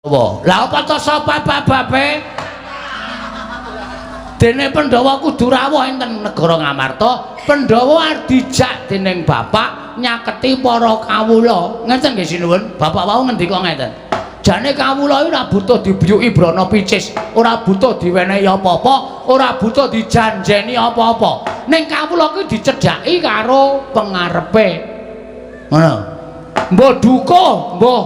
Lah apa to sapa babe? Dene Pandhawa kudu rawuh enten negara Ngamarta, Pandhawa arep dijak dening bapak nyaketi para kawula. Ngeten nggih sinuwun, bapak wau ngendika ngeten. Jane kawula iki ora butuh dibiyuki brana picis, ora butuh diwenehi apa-apa, ora butuh dijanjeni apa-apa. Ning kawula kuwi dicedhaki karo pengarepe. Ngono. Mbah duka, mbah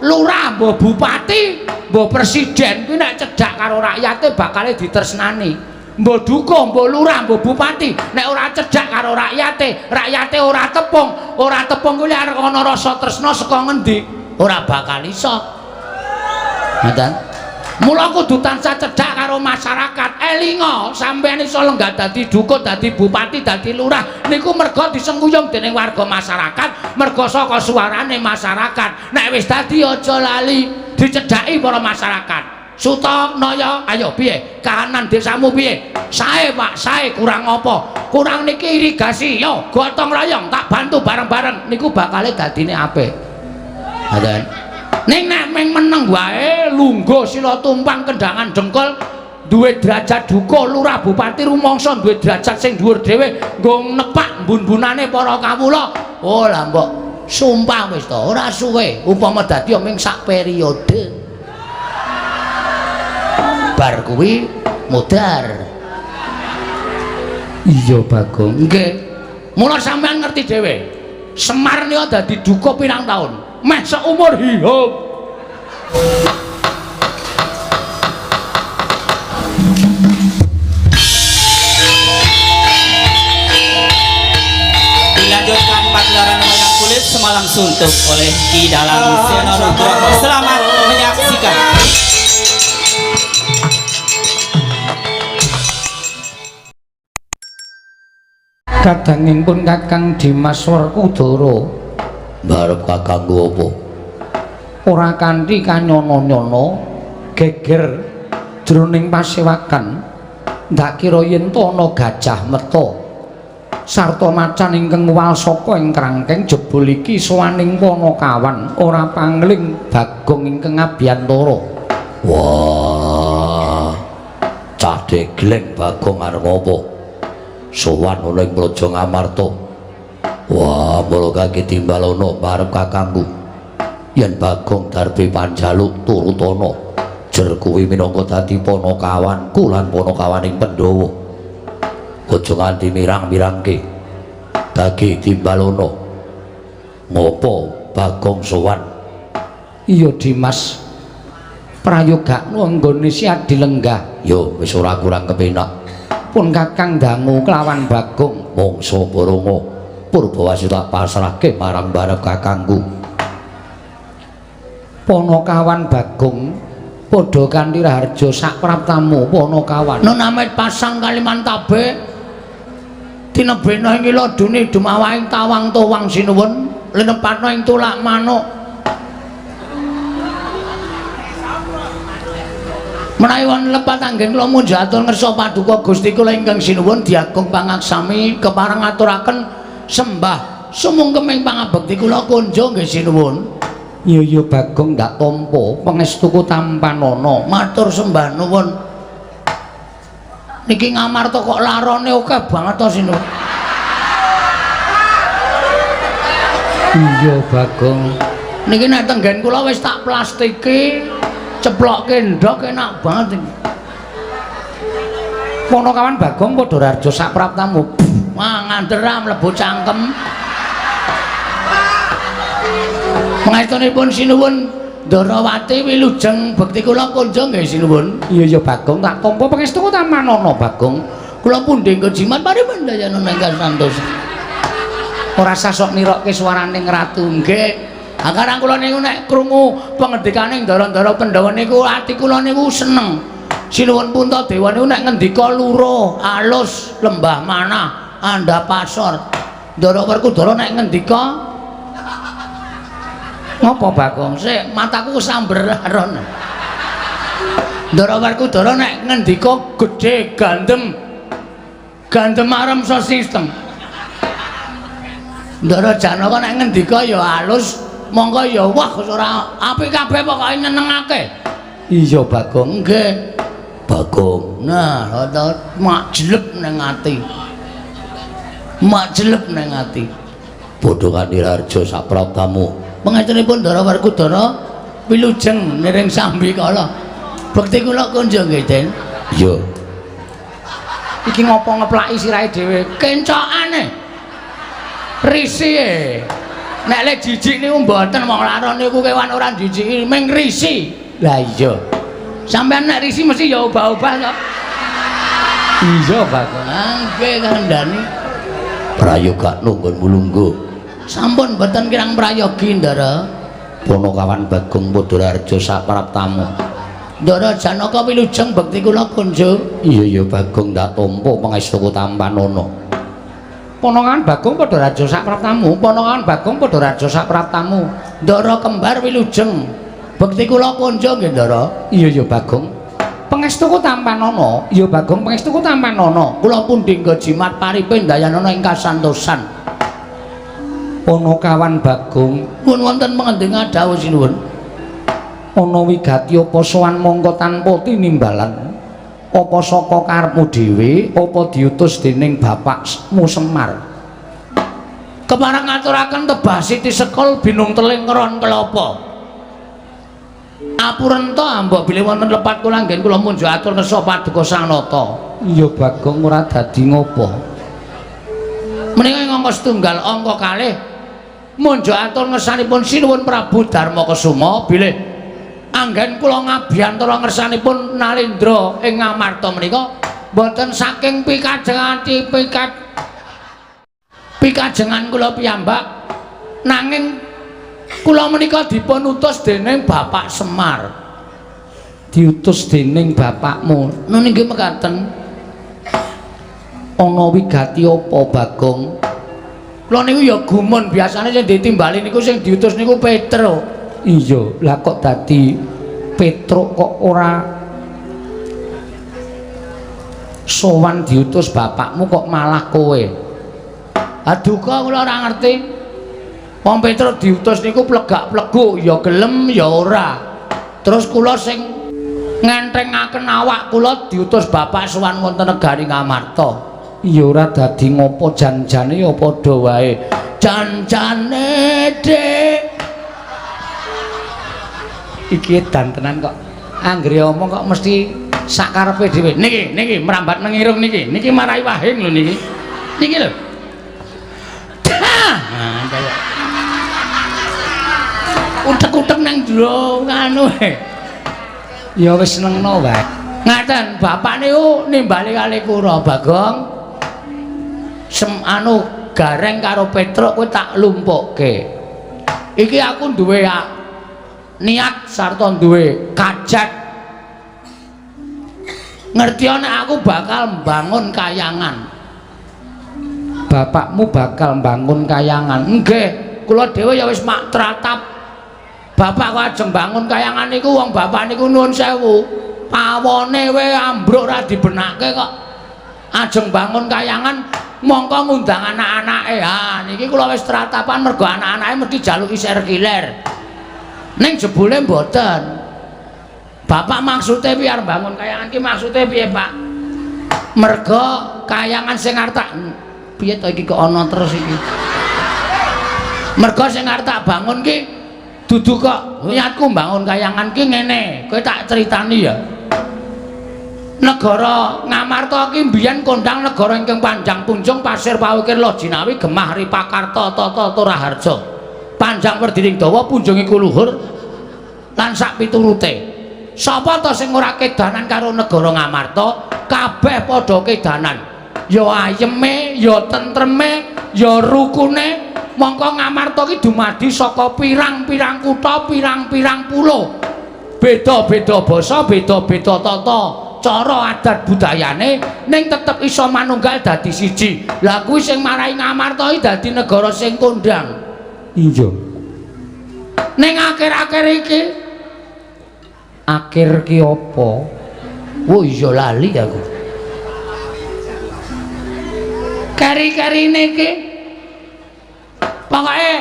lurah, mbah bupati, mbah presiden kuwi nek cedhak karo rakyate bakale ditresnani. Mbah duka, mbah lurah, mbah bupati nek ora cedhak karo rakyate, rakyate ora tepung kuwi arep ana rasa tresna saka ngendi? Ora bakal iso. Ngoten. Mula kudu tansah cedhak karo masyarakat. Elinga sampeyan iso lenggah dadi dukun, dadi bupati, dadi lurah niku merga disengkuyung dening warga masyarakat, merga saka suarane masyarakat. Nek wis dadi aja lali dicedhaki para masyarakat. Sutanaya, ayo piye? Kahanan desamu piye? Sae, Pak, sae. Kurang apa? Kurang niki irigasi. Yo, gotong royong tak bantu bareng-bareng niku bakale dadine apik. Ngoten. Ning nek meng meneng wae lungguh sila tumpang kendangan jengkol duwe derajat duka lurah bupati rumangsa duwe derajat sing dhuwur dhewe nggo nepak mbun-bunane para kawula. Oh lah mbok sumpah wis to ora suwe upama dadi ming sak periode. Bar kuwi modar. Iya Bagong. Nggih. Mula sampean ngerti dhewe. Semar niku dadi duka pirang taun? Meh seumur hidup. Dilanjutkan pagelaran wayang kulit semalam suntuk oleh Ki Dalang Sena Nugroho. Selamat menyaksikan. Kadangipun Kakang Dimas Werkudara barep kakangku apa? Ora kanthi kanyono-nyono geger jroning pasewakan ndak kira yen to ana gajah meta sarta macan ingkang wal saka ing krangkeng jebul iki sowaning Panakawan ora pangling Bagong ingkang Abiyantara. Wah, cah degleng Bagong arep apa? Sowan ana ing Praja Ngamarta. Wah, mula kaki timbalono barep kakangku. Yen Bagong darbe panjaluk turutono jer kuwi minangka dadi Panakawanku lan Panakawaning Pandhawa. Aja nganti mirang-mirangke. Dagi timbalono. Ngopo Bagong sowan? Iya Dimas. Prayogakno anggone si Adilenggah. Yo wis ora kurang kepenak. Pun Kakang dangu kelawan Bagong mangsa Baronga. Purbawasih tak pasrahke marang barep kakangku. Panakawan Bagong padha kanthi raharja sak praptamu Panakawan. Nonamit pasang Kalimantabe tinebena ing iladune dumawahing tawang towang sinuwun linepatna ing tulak manuk. Menawi wonten lepat anggen kula munjatur ngersa paduka Gusti kula ingkang sinuwun diagung pangaksami kepareng aturaken sembah sumungkeming pangabekti kula kunjung nggih sinuwun. Iya Bagong ndak tampa pangestuku tampanana matur sembah nuwun. Niki Ngamarta kok larone akeh banget to sinuwun. Iya Bagong. Niki nek tenggen kula wis tak plastiki ceplokke ndok enak banget iki. Panakawan Bagong padha raja sak praptamu. Ngandera mlebu cangkem. Pangestunipun sinuwun Ndarawati wilujeng bekti kula kunjung nggih sinuwun. Iya Bagong tak tampa pangestuku tamanana Bagong. Kula pundhe nggo jimat mari mandayana ingkang santos. Ora sasok nirokke swaraning ratu nggih. Angkarang kula niku nek krungu pangandikaning Ndara-ndara Pandhawa niku ati kula niku seneng. Sinuwun Puntadewa niku nek ngendika luro, alus, lembah manah Andapasor. Ndara Werkudara nek ngendika ngopo Bagong sik mataku samberan. Ndara Werkudara nek ngendika gedhe gandem arem so sistem. Ndara Janaka nek ngendika ya alus monggo ya wah ora apik kabeh pokoke nyenengake. Iya Bagong nggih. Bagong. Nah, mak jelep nang ati. Mak jelep nang ati. Bodho Kandirarja saprabtamu. Pangatenipun Ndara Werkudara wilujeng niring sambikala. Bekti kula kunjung nggih, Den. Iya. Iki ngopo ngeplaki sirahe dhewe? Kencokane. Risi. Nek lek jijik niku mboten wong laron niku kewan ora jijiki, ming risi. Lah iya. Sampeyan nek risi mesti ya obah-obah kok. Iya, Bagong. Nggih kandhani. Prayoga nunggon mulungguh. Sampun mboten kirang prayogi, Ndara. Ponokawan Bagong Padhararja saprabtamu. Ndara Janaka wilujeng bekti kula kunjung. Iya Bagong ndak tampa pangestuku Tampanana. Ponokawan Bagong Padhararja saprabtamu, Ponokawan Bagong Padhararja saprabtamu. Ndara kembar wilujeng bekti kula kunjung nggih Ndara. Iya Bagong. Pangestuku Tampanana. Iya Bagong pangestuku Tampanana. Kula pundhingga jimat paripin dayanana ing kasantosan. Ponokawan Bagong, pun wonten pangending dawuh sinuwun. Ana wigati apa sowan mongko tanpa tinimbalan? Apa saka karepmu dhewe, apa diutus dening bapakmu Semar? Kepareng ngaturaken tebah Siti Sekol binung teling ngeron kelapa. Apurenta mbok bilih wonten lepat kula nggih kula munjuk atur nesa paduka Sang Nata. Iya Bagong ora dadi ngopo. Menika ing angka setunggal angka kalih munjuk atur ngersanipun sinuwun Prabu Darmakasuma bilih anggen kula ngabiyantara ngersanipun Nalendra ing Ngamarta menika boten saking pikajengan kula piyambak nanging kula menika dipun utus dening Bapak Semar. Diutus dening bapakmu. Nun nggih mekaten. Ana wigati apa Bagong? Kula niku ya gumun biasane sing ditimbali niku sing diutus niku Petruk. Iya, lah kok dadi Petruk kok ora sowan diutus bapakmu kok malah kowe. Aduh kok kula ora ngerti. Wong Petruk diutus niku plegak-pleguk ya gelem ya ora. Terus kula sing ngentengaken awak kula diutus bapak sowan wonten negari Ngamarta. Ya ora dadi ngopo jan-jane ya padha wae. Jan-jane Dik. Iki edan tenan kok. Anggere omong kok mesti sakarepe dhewe. Niki merambat nang irung niki. Niki marai wahing lho niki. Niki lho. Nah, kaya utek-utek nang jero nganu e. Ya wis senengno wae. Ngaten, bapak niku nimbali kali kula Bagong. Anu gareng karo Petruk kowe tak lumpukke. Iki aku duwe niat sarta duwe kajat ngerti nek aku bakal mbangun kayangan. Bapakmu bakal mbangun kayangan. Nggih, kula dhewe ya wis mak tratap. Bapak kok ajeng bangun kayangan niku wong bapak niku nuwun sewu. Pawone we ambruk ora dibenake kok. Ajeng bangun kayangan mongko ngundang anak-anake. Ha niki kula wis tratapan mergo anak-anake mesti jaluki serkiler. Ning jebule mboten. Bapak maksude piye arep bangun kayangan ki maksude piye, Pak? Mergo kayangan sing arep tak piye to iki kok ana terus iki. Mergo sing arep tak bangun ki dudu kok niatku bangun kayangan ki ngene. Kowe tak critani ya. Negara Ngamarta ki mbiyen kondang negara ingkang panjang punjung pasir pawukir Lojinawi Gemah Ripakarta Tata Turaharja. Panjang perdiring dawa punjungi kuluhur lan sak piturute. Sapa to sing ora kedanan karo negara Ngamarta? Kabeh padha kedanan. Ya ayeme, ya tentreme, ya rukune. Mongko Ngamarta ki dumadi saka pirang-pirang kutha, pirang-pirang pulo. Beda-beda basa, beda-beda tata cara adat budayane ning tetep iso manunggal dadi siji. Lah kuwi sing marai Ngamarta iki dadi negara sing kondang. Iya. Ning akhir-akhir iki akhir ki apa? Oh iya lali aku. Kari-karine iki pokoke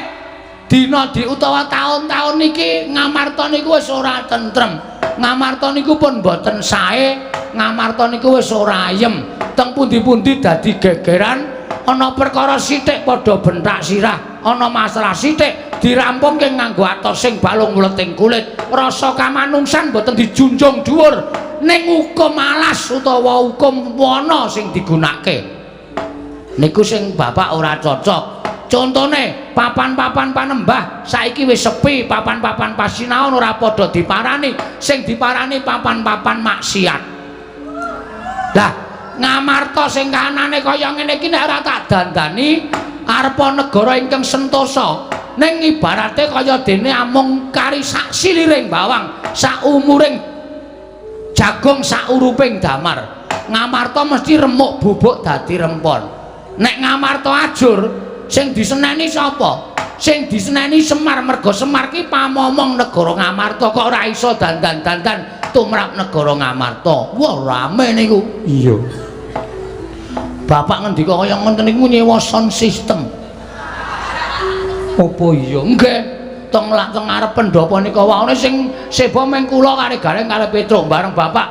dina utawa taun-taun iki Ngamarta niku wis ora tentrem. Ngamarta niku pun boten sae, Ngamarta niku wis ora ayem. Teng pundi-pundi dadi gegeran, ana perkara sithik padha bentak sirah, ana masalah sithik dirampungke nganggo atos sing balung mleting kulit. Rasa kamanungsan boten dijunjung dhuwur, ning hukum alas utawa hukum wana sing digunakake. Niku sing Bapak ora cocok. Contone papan-papan panembah saiki wis sepi, papan-papan pasinaon ora padha diparani, sing diparani papan-papan maksiat. Lah, Ngamarta sing kanane kaya ngene iki nek ora tak dandani arepa negara ingkang sentosa, ning ibarate kaya dene amung kari sak siliring bawang, sak umuring jagung, sak uruping damar. Ngamarta mesti remuk bubuk dadi rempon. Nek Ngamarta ajur sing diseneni sapa? Sing diseneni Semar, merga Semar ki pamomong negara Ngamarta kok ora iso dandan-dandan tumrap negara Ngamarta. Wah, rame niku. Iya. Bapak ngendika kaya ngoten niku nyewa sound system. Apa iya? Nggih. Teng ngarep pendopo nika wae sing seba meng kula kare Gareng kare Petruk bareng Bapak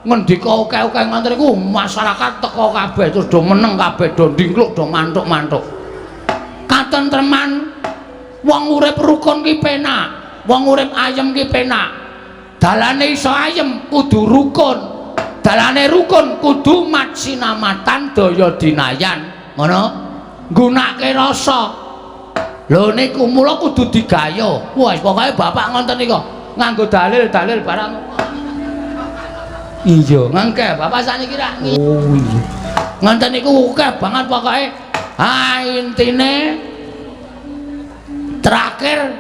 ngendika oke-oke ngoten niku masyarakat teko kabeh terus do meneng kabeh do ndingkluk do mantuk-mantuk. Katentreman wong urip rukun ki penak, wong urip ayem ki penak. Dalane iso ayem kudu rukun. Dalane rukun kudu mat sinamatan daya dinayan. Ngono? Gunake rasa. Lho niku mula kudu digayo. Wes pokoke Bapak ngoten nika nganggo dalil-dalil barang. Iya, ngangke Bapak sakniki ra. Oh iya. Ngoten niku akeh banget pokoke. Ha intine terakhir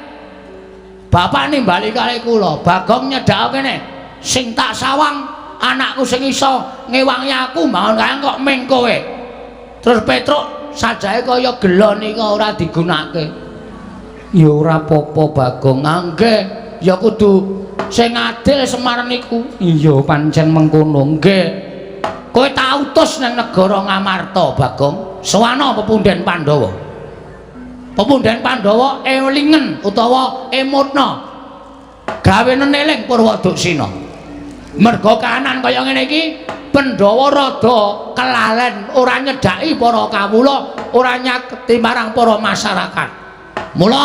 Bapak nimbali kali kula, Bagong nyedhak kene. Sing tak sawang anakku sing iso ngewangi aku mawon kaya kok ming kowe. Terus Petruk sajahe kaya gelo nika ora digunakake. Ya ora apa-apa Bagong, nggih. Ya kudu sing adil Semar niku. Iya pancen mengkono, nggih. Kowe tak utus nang negara Ngamarta, Bagong. Sawana pepunden Pandhawa. Pepunden Pandhawa elingen utawa emutna. Gawenen eling Purwoduksina. Merga kahanan kaya ngene iki Pandhawa rada kelalen ora nyedhaki para kawula, ora nyaketi marang para masyarakat. Mula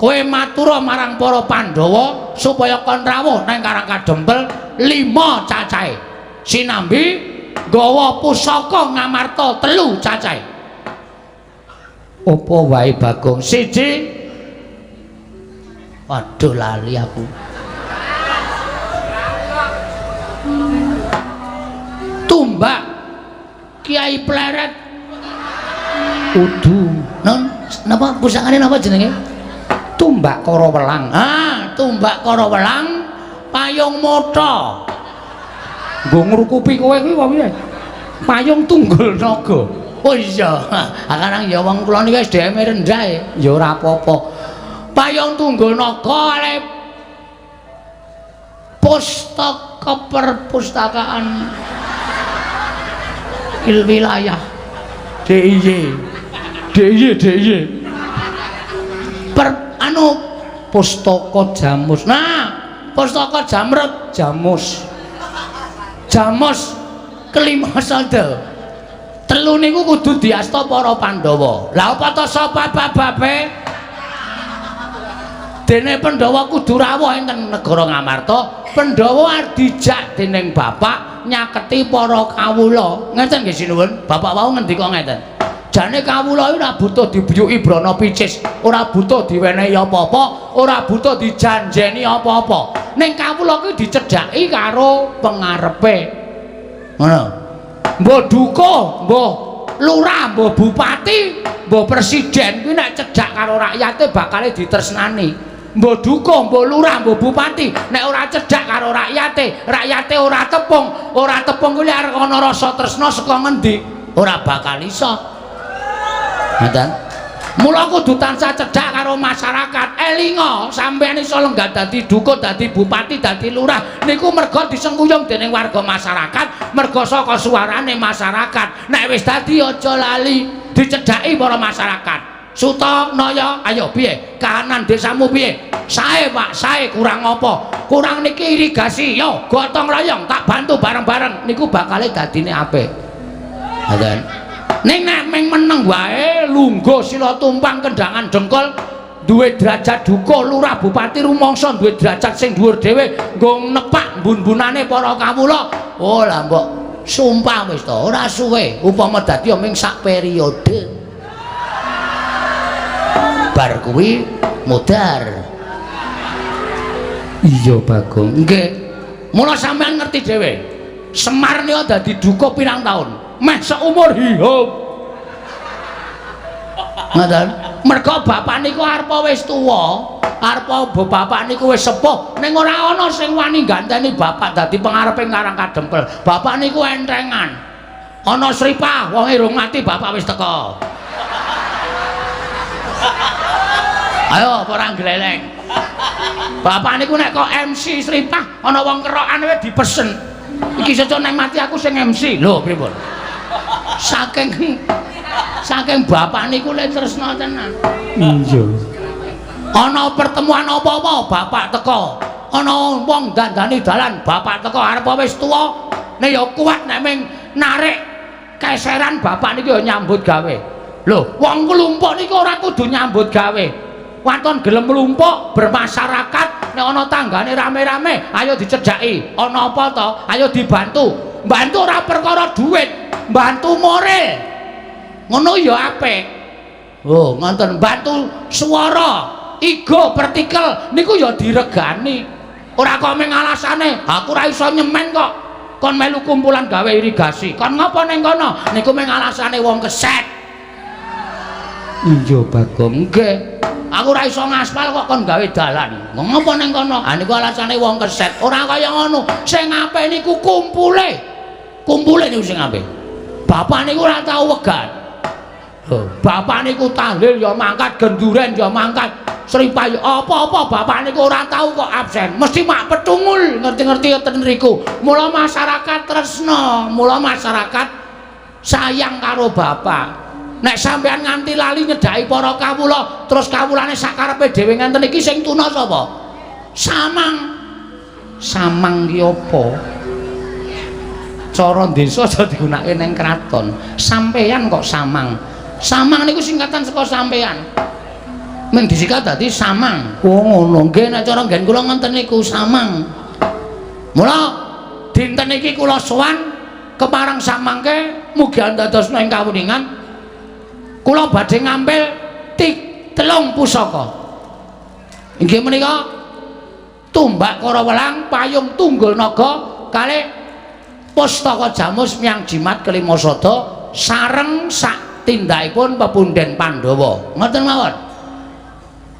kowe matura marang para Pandhawa supaya kon rawuh nang Karang Kadempel 5 cacahe. Sinambi gawa pusaka Ngamarta 3 cacahe. Apa wae Bagong? Siji. Waduh lali aku. Tumbak Kiai Pleret. Udu. Non, napa pusakane napa jenenge? Tumbak Kara Welang. Ah, tumbak Kara Welang, payung motha. Nggo ngrukupi kowe kuwi apa piye? Payung tunggul naga. Oh iya, akarang ya wong kula niki SDM rendah ya ora apa-apa. Payung tunggul naga ale pustaka perpustakaan wilayah DIY per anu pustaka Jamus. Nah, pustaka Jamrut Jamus Kelimasada. 3 niku kudu diasta para Pandhawa. Lah apa to sapa bababe? Dene Pandhawa kudu rawuh enten negara Ngamarta, Pandhawa arep dijak dening bapak nyaketi para kawula. Ngeten nggih sinuwun. Bapak wau ngendika ngeten. Jane kawula iki ora butuh dibuyuki brana picis, ora butuh diwenehi apa-apa, ora butuh dijanjeni apa-apa. Ning kawula kuwi dicedhaki karo pengarepe. Ngono. Mbah duka, mbah lurah, mbah bupati, mbah presiden kuwi nek cedhak karo rakyate bakale ditresnani. Mbah duka, mbah lurah, mbah bupati nek ora cedhak karo rakyate, rakyate ora tepung kuwi arep ana rasa tresna saka ngendi? Ora bakal iso. Ngoten. Mula kudu tansah cedhak karo masyarakat. Elinga sampeyan iso lenggah dadi dukuh, dadi bupati, dadi lurah niku merga disengkuyung dening warga masyarakat, merga saka suarane masyarakat. Nek wis dadi aja lali dicedhaki para masyarakat. Sutanaya, ayo piye? Kahanan desamu piye? Sae Pak, sae kurang apa? Kurang niki irigasi. Yo, gotong royong tak bantu bareng-bareng. Niku bakale dadine apik. Ngoten. Ning nek meng meneng wae lungguh sila tumpang kendangan dengkul duwe derajat duka lurah bupati rumangsa duwe derajat sing dhuwur dhewe nggo nepak mbun-bunane para kawula. Oh lah mbok sumpah wis to ora suwe upama dadi ming sak periode. Bar kuwi modar. Iya Bagong. Nggih. Mula sampean ngerti dhewe. Semar niku dadi duka pirang taun? Meh seumur hidup. Ngoten. Mergo bapak niku arepa wis tuwa, arepa bapak niku wis sepuh, ning ora ana sing wani ganteni bapak dadi pengareping Karang Kadempel. Bapak niku entrengan. Ana sripah, wong irung mati bapak wis teko. Ayo ora gleleng. Bapak niku nek kok MC sripah, ana wong kerokan wis dipesen. Iki sesuk nek mati aku sing MC. Lho pripun? Saking bapak niku le tresna tenan. Iya. Ana pertemuan apa-apa bapak teko. Ana wong dandani dalan bapak teko arep wis tuwa. Nek ya kuat nek ming narik keseran bapak niku ya nyambut gawe. Lho, wong nglumpuk niku ora kudu nyambut gawe. Waton gelem mlumpuk bermasyarakat nek ana tanggane rame-rame ayo dicedhaki. Ana apa to? Ayo dibantu. Bantu ora perkara duit, bantu moral. Ngono ya apik. Oh, ngoten bantu swara, ego, partikel niku ya diregani. Ora kok meng alasane, aku ora iso nyemen kok. Kon melu kumpulan gawe irigasi. Kon ngapa ning kono? Niku meng alasane wong keset. Iya, Bagong. Nggih. Aku ora iso ngaspal kok kon gawe dalan. Ngapa ning kono? Ah niku alasane wong keset. Ora kaya ngono. Sing apik niku kumpule. Kumpule niku sing apik. Bapak niku ora tau wegan. Bapak niku tahlil ya mangkat, genduren ya mangkat, sripah ya apa-apa bapak niku ora tau kok absen. Mesti mak petungul, ngerti-ngerti ten riku. Mula masyarakat tresna, mula masyarakat sayang karo bapak. Nek sampean nganti lali nyedhaki para kawula, terus kawulane sakarepe dhewe ngenten iki sing tuna sapa? Samang. Samang ki apa? Cara desa aja digunakake ning kraton. Sampeyan kok samang. Samang niku singkatan saka sampean. Men disikat dadi samang. Oh ngono. Nggih nek cara nggen kula ngenten niku samang. Mula dinten iki kula sowan kepareng samangke mugi andadosna ing kawuningan kula badhe ngambil 3 pusaka. Inggih menika Tumbak Karawelang, Payung Tunggul Naga, kalih Pustaka Jamus Miang Jimat Kelima Sada sareng sak tindakipun pepundhen Pandhawa. Ngoten mawon.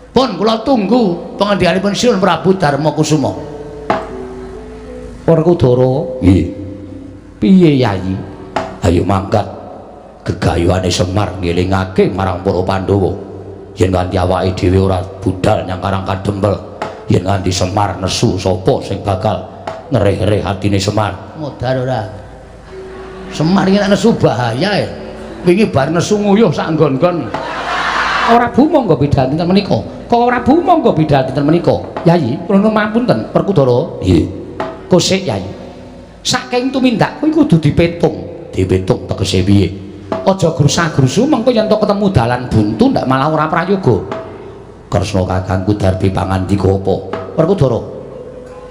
Pun kula tunggu pengendikanipun Sinuhun Prabu Darmakusuma. Werkudara, nggih. Piye Yayi? Ayo mangkat gegayuhane Semar ngelingake marang para Pandhawa. Yen nganti awake dhewe ora budal nyang Karang Kadempel, yen nganti Semar nesu sapa sing bakal ngereh-ereh atine Semar? Modar ora. Semar iki nesu bahaya. Wingi bar nesu nguyuh sak nggon-nggon. Ora bu monggo pidhato dinten menika. Kok ora bu monggo pidhato dinten menika. Yayi, kula mapunten Werkudara. Nggih. Kosik Yayi. Saking tumindak kuwi kudu dipetung. Dipetung tegese piye? Aja grusak-grusu mengko yen to ketemu dalan buntu ndak malah ora prayoga. Kresna kakangku darbi pangandika apa? Werkudara.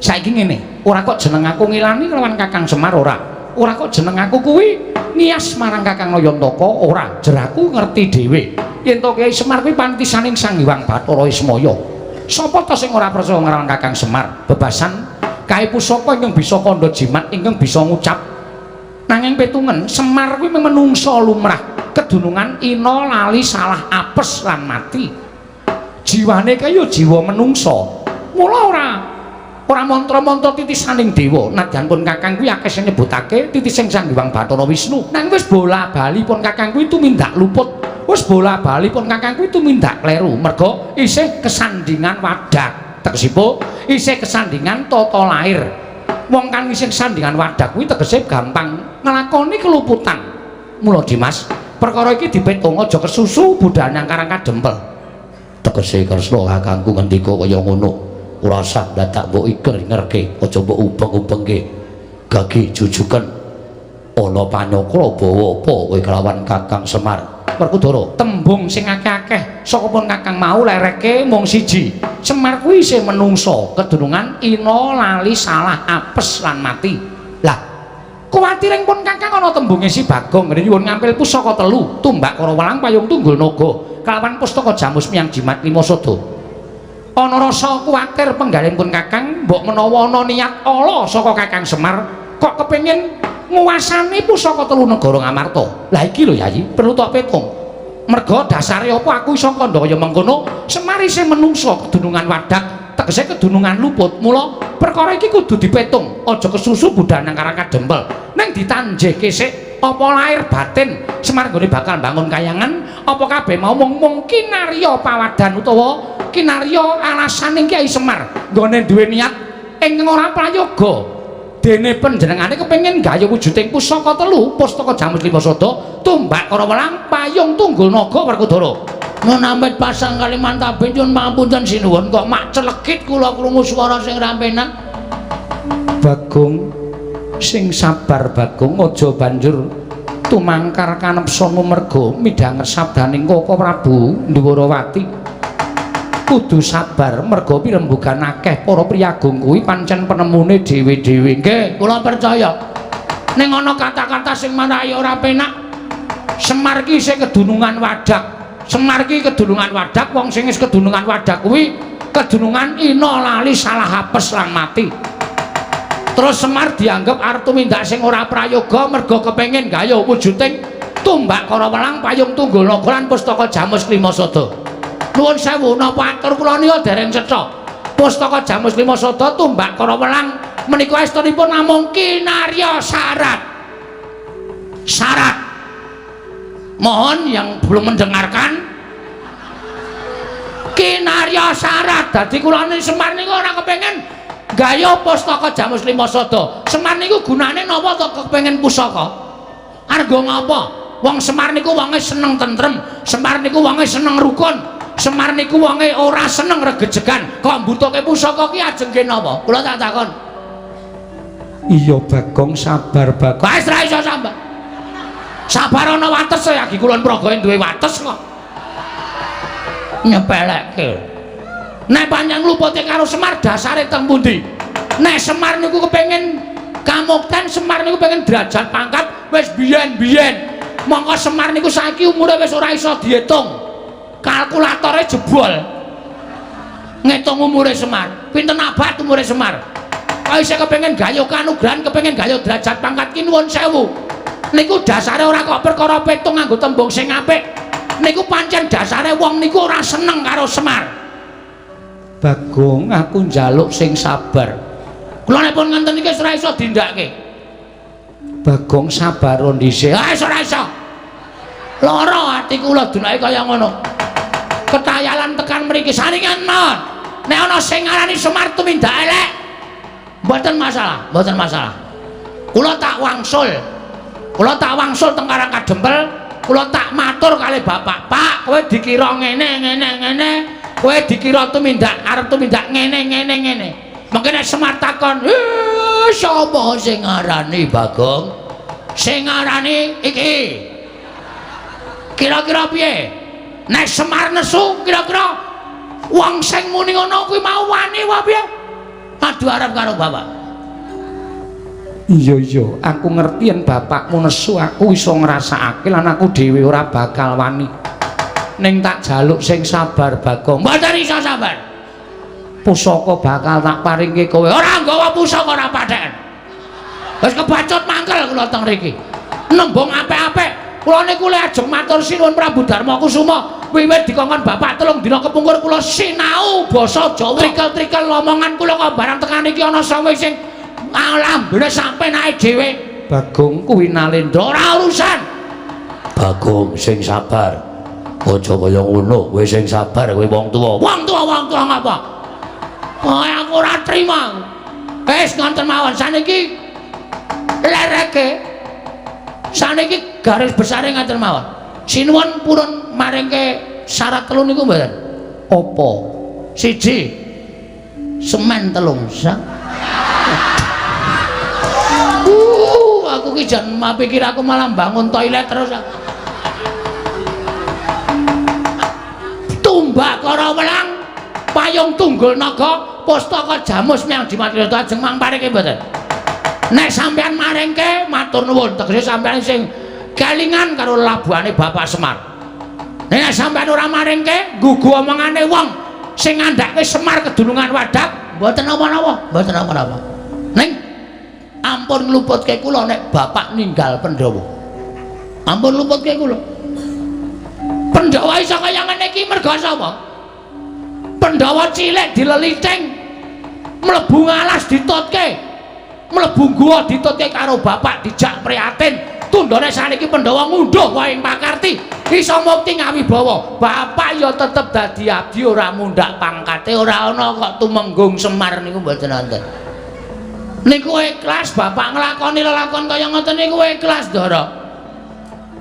Saiki ngene, ora kok jeneng aku ngilani kelawan Kakang Semar ora. Ora kok jeneng aku kuwi nias marang Kakang Nayantaka ora. Jeraku ngerti dhewe. Yen to Kyai Semar kuwi pantisaning Sang Hyang Bathara Ismaya. Sapa to sing ora percaya marang Kakang Semar? Bebasan kae pusaka ingkang bisa kandha jimat ingkang bisa ngucap. Nanging petungen Semar kuwi menungsa lumrah, kedunungan ina lali salah apes lan mati. Jiwane kaya jiwa menungsa. Mula ora mantra-mantra titisaning dewa. Nadyan pun Kakang kuwi akeh sing nyebutake titising Sang Hyang Bathara Wisnu. Nang wis bola-bali pun Kakang kuwi tumindak luput. Wis bola-bali pun Kakang kuwi tumindak kleru. Merga isih kesandingan wadak. Tegesipun isih kesandingan tata lair. Wong kang isih kesandingan wadak kuwi tegese gampang nglakoni keluputan. Mula Dimas, perkara iki dipetung aja kesusu budhal nang karang kadempel. Tegese Kresna kakangku ngendika kaya ngono. Ora usah dadak mbok iker-ingerke, aja mbok ubeng-ubengke. Gage jujuken ana panyakra bawa apa kowe kelawan Kakang Semar. Werkudara, tembung sing akeh-akeh saka pun Kakang mau lereke mung siji. Semar kuwi isih menungso, kedunungan ina lali salah apes lan mati. Lah, kuwatiring pun Kakang ana tembunge si Bagong ngene nyuwun ngampil pusaka telu, tumbak karo welang payung tunggul naga, kelawan pustaka jamus miyang jimat lima sada. Ana rasa kuwatir penggalih pun Kakang, mbok menawa ana niat ala saka Kakang Semar, kok kepengin nguwasani pusaka telu negara Ngamarta. Lah iki lho Yayi, perlu tak petung. Merga dasare apa aku iso kandha kaya mengkono, Semar isih menungso kedunungan wadak, tegese kedunungan luput. Mula perkara iki kudu dipetung, aja kesusu budhal nang karang kadempel. Ning ditanjehke sik apa lahir batin Semar nggone bakal bangun kayangan, apa kabeh mau mung kinarya pawadan utawa kinarya alasaning Kyai Semar nggone duwe niat ing ora prayoga. Dene panjenengane kepengin gaya wujuding pusaka telu, pustaka jamus lima sada, tumbak kara welang, payung tunggul naga Werkudara. Menampet pasang Kalimantan nyuwun pangapunten sinuwun kok mak celekit kula krungu swara sing rampenan. Bagong sing sabar Bagong, aja banjur tumangkar kanepsana merga midhanget sabdaning Kaka Prabu Ndhuwarawati. Kudu sabar merga pirembugan akeh para priyagung kuwi pancen penemune dhewe-dhewe. Nggih, kula percaya. Ning ana kata-kata sing marahi ora penak. Semar ki isih kedunungan wadak. Semar ki kedunungan wadak, wong sing wis kedunungan wadak kuwi kedunungan ina lali salah apes lan mati. Terus Semar dianggep arep tumindak sing ora prayoga merga kepengin gaya wujuding tumbak kara welang, payung tunggul naga lan pustaka jamus lima sada. Nuwun sewu napa atur kula nika dereng cetha. Pustaka jamus lima sada tumbak kara welang menika estunipun namung kinarya syarat. Syarat. Mohon yang belum mendengarkan kinarya syarat. Dadi kula Semar niku ora kepengin gaya pustaka jamus lima sada. Semar niku gunane napa to kepengin pusaka? Arga ngapa? Wong Semar niku wonge seneng tentrem, Semar niku wonge seneng rukun. Semar niku wonge ora seneng regejegan. Kok mbutuhke pusaka ki ajeng napa? Kula tak takon. Iya Bagong, sabar Bagong. Wis ra iso sabar. Sabar ana wates ya iki kula mrogoe duwe wates kok. Nyepelekke. Nek panjang lupute karo Semar dasare teng pundi? Nek Semar niku kepengin kamukten, Semar niku pengen derajat pangkat wis biyen-biyen. Mongko Semar niku saiki umure wis ora iso diitung. Kalkulatore jebol. Ngitung umure Semar. Pinten abad umure Semar? Kok isih kepengin gaya kanugrahan, kepengin gaya derajat pangkat ki nuwun sewu. Niku dasare ora kok perkara petung nganggo tembung sing apik. Niku pancen dasare wong niku ora seneng karo Semar. Bagong, aku njaluk sing sabar. Kula nek pun ngenten iki ora iso dindakke. Bagong sabar dhisik. Ah ora iso. Lara ati kula dunake kaya ngono. Ketayalan tekan mriki saringan mawon. Nek ana sing ngarani Semar tumindak elek, mboten masalah, mboten masalah. Kula tak wangsul. Kula tak wangsul teng Karang Kadempel, kula tak matur kalih Bapak, "Pak, kowe dikira ngene. Kowe dikira tumindak arep tumindak ngene. Mengke nek Semar takon, sapa sing ngarani Bagong? Sing ngarani iki. Kira-kira piye? Nek Semar nesu kira-kira wong sing muni ngono kuwi mau wani wae piye? Adu arep karo Bapak. Iya, aku ngerti yen bapakmu nesu aku iso ngrasakake lan aku dhewe ora bakal wani. Ning tak jaluk sing sabar Bagong. Mboten iso sabar. Pusaka bakal tak paringke kowe. Ora nggawa pusaka ora padhen. Wis kebacut mangkel kula teng mriki. Nembung apik-apik. Kula niku le ajeng matur sinuwun Prabu Darmakusuma. Wiwit dikongkon bapak 3 dina kepungkur kula sinau basa Jawa. Trikel-trikel omongan kula kok barang tekan iki ana sawe sing alambene sampe naik dhewe. Bagong kuwi Nalendra ora urusan. Bagong sing sabar. Aja kaya ngono, kowe sing sabar kowe wong tuwa. Wong tuwa ngapa? Oh, aku ora trima. Wis ngoten mawon saniki lereke. Saniki garis besare ngaten mawon. Sinuwun purun maringke syarat telu niku mboten. Apa? Siji semen telung sak. Aku ki jan mapikir aku malah bangun toilet terus. Tumbak karo welang, payung tunggul naga, pustaka jamus miang dimatriyata ajeng mangpareke mboten. Nek sampean maringke matur nuwun, tegese sampean sing kelingan karo labuhane Bapak Semar. Nek sampean ora maringke, nggugu omongane wong sing ngandhake Semar kedulungan wadak, mboten apa-apa, mboten apa-apa. Ning ampun ngluputke kula nek Bapak ninggal Pandhawa. Ampun ngluputke kula. Pandhawa iso kaya ngene iki merga sapa? Pandhawa cilik dileliting, mlebu ngalas ditutke, mlebu guwa ditutke karo bapak dijak prihatin. Tundhone saniki Pandhawa ngunduh wae ing pakarti, iso mukti ngawibawa. Bapak ya tetep dadi abdi ora mundhak pangkate, ora ana kok tumenggung Semar niku mboten wonten. Niku ikhlas bapak nglakoni lelakon kaya ngoten niku ikhlas, Ndara.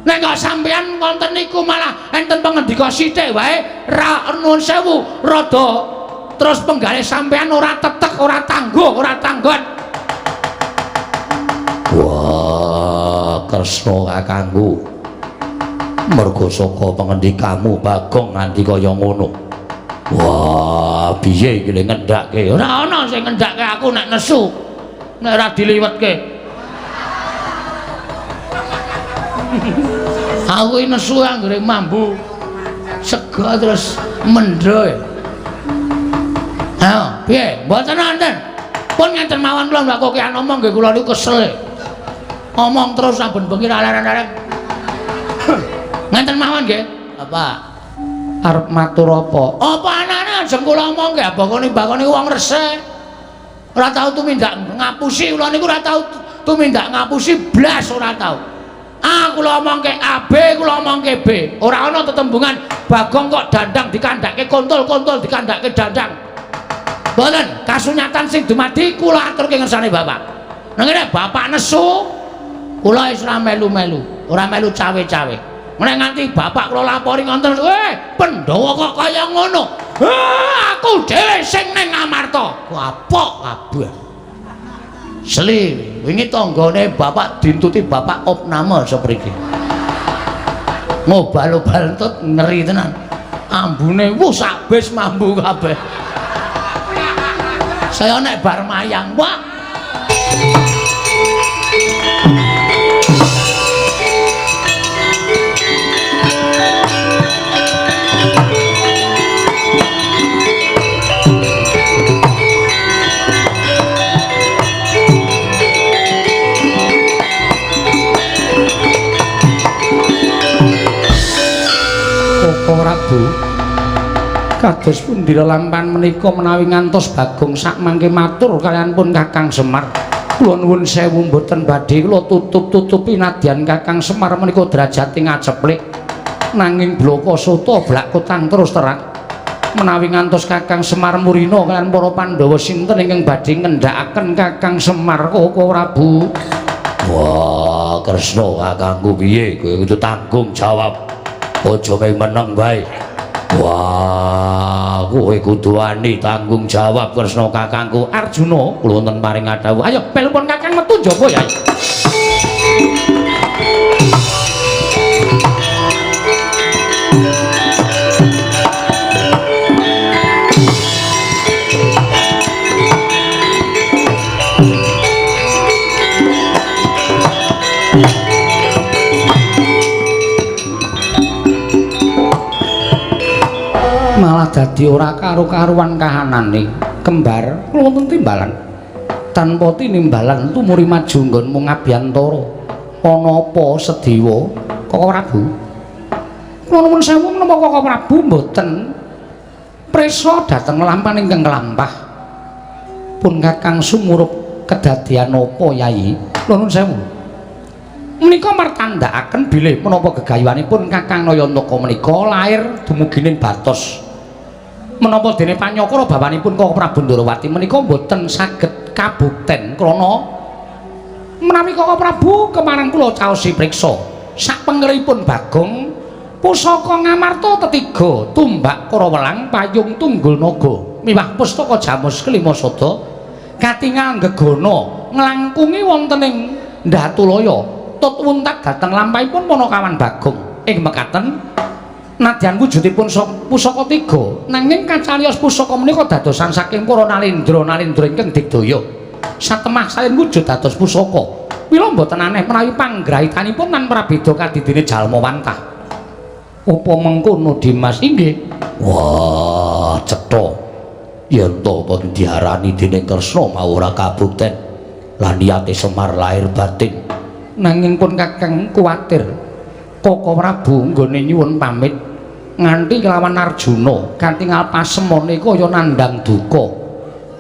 Nek kok sampeyan wonten niku malah enten pangendika sithik wae ra nuwun sewu rada terus penggale sampeyan ora tetek, ora tangguh, ora tanggon. Wah, Kresna kakangku. Mergo saka pengendikamu Bagong nganti kaya ngono. Wah, piye iki le ngendhake? Ora ana sing ngendhake aku nek nesu. Nek ora diliwetke. Aku ini nesu anggere mambu sego terus mendro. Ayo, piye? Mboten wonten. Pun ngenten mawon kula mlakokean omong nggih kula niku kesel. Omong terus saben bengi laren-laren. Ngenten mawon nggih. Apa? Arep matur apa? Apa anane ajeng kula omong nggih bakone wong resik. Ora tau tumindak ngapusi kula niku ora tau tumindak ngapusi blas ora tau. A kula omongke A, B kula omongke B. Ora ana tetembungan Bagong kok dandang dikandhake kontol-kontol dikandhake dandang. Mboten, kasunyatan sing dumadi kula aturke ngersane Bapak. Nang ngene Bapak nesu, kula wis ora melu-melu, ora melu cawe-cawe. Nek nganti Bapak kula lapori ngonten, Pandhawa kok kaya ngono. Aku dhewe sing ning Ngamarta. Kapok kabeh. Seli, wingi tanggane bapak dintuti bapak opname sapriki. Ngobal-obal entut ngeri tenan. Ambune wus abis mambu kabeh. Saya nek bar mayang, Pak. Prabu kados pundi lelampan menika menawi ngantos Bagong sak mangke matur kaliyan pun Kakang Semar kula nuwun sewu mboten badhe kula tutup-tutupi nadyan Kakang Semar menika derajate ngaceplik nanging bloko soto blak kutang terus terang menawi ngantos Kakang Semar murina kaliyan para Pandhawa sinten ingkang badhe ngendhakaken Kakang Semar Koko Prabu. Wah, Kresna kakangku piye kowe kudu tanggung jawab. Aja mung meneng bae. Wah, kowe kudu wani tanggung jawab Kresna kakangku. Arjuna kula wonten paring adhawuh. Ayo pelupun kakang metu njaba ya. Malah dadi ora karo-karuan kahanane kembar kula wonten timbalan tanpa tinimbalan tumuri maju nggonmu ngabiyantara ana apa Sedewa Koko Prabu kula nuwun sewu menapa Koko Prabu mboten prisa dhateng lampahan ingkang lampah pun Kakang sumurup kedadian apa Yayi kula nuwun sewu menika martandhakaken bilih menapa gegayuhanipun Kakang Nayantaka menika lair dumugining Batos menapa dene Panyakara bawanipun Koko Prabu Ndarawati menika mboten saged kabukten krana menawi Koko Prabu kemarang kula caosi priksa sak pengeripun Bagong Pusaka Ngamarta tetiga tumbak Karawelang payung tunggul naga miwah pustaka Jamus kelima sada katingal gegana nglangkungi wonten ing Ndatulaya tut wuntak dhateng lampahipun Panakawan Bagong ing mekaten nadyan wujudipun pusaka tiga nanging kacarios pusaka menika dadosan saking para nalendra ingkang digdaya satemah salin wujud dados pusaka mila boten aneh menawi panggrahitanipun lan prabéda kadidine jalma wantah. Apa mengkono Dimas inggih? Wah, cetha. Yen to pun diarani dening Kresna mau ora kabukten. Lan niyate Semar lahir batin. Nanging pun Kakang kuwatir. Koko Prabu nggone nyuwun pamit nganti kelawan Arjuna katingal pasemone kaya nandhang duka.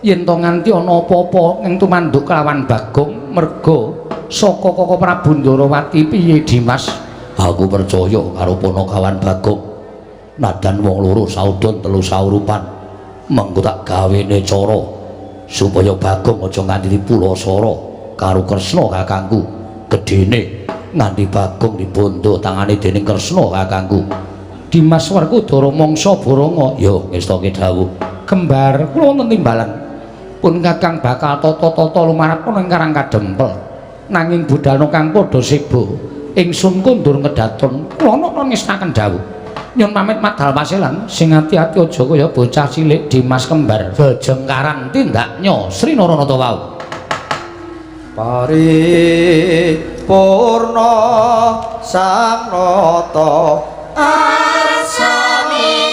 Yen to nganti ana apa-apa ing tumanduk kelawan Bagong merga saka Koko Prabu Ndarawati piye Dimas? Aku percaya karo Panakawan Bagong nadan wong loro saudon telu saurupan mengko tak gawene cara supaya Bagong aja nganti pulasara karo Kresna kakangku gedene nganti Bagong dibondo tangane dening Kresna kakangku. Dimas Werkudara mangsa Baranga ya ngestake dawuh kembar kula wonten timbalan pun kakang bakal tata-tata lumarep ana ing Karang Kadempel nanging budalna kang padha sibo ingsun kundur ngedaton kula ana ngestaken dawuh nyun pamit madhal paselan sing ati-ati aja kaya bocah cilik Dimas kembar bejengkaran tindaknya Sri Naranata wau paripurna sang nata asami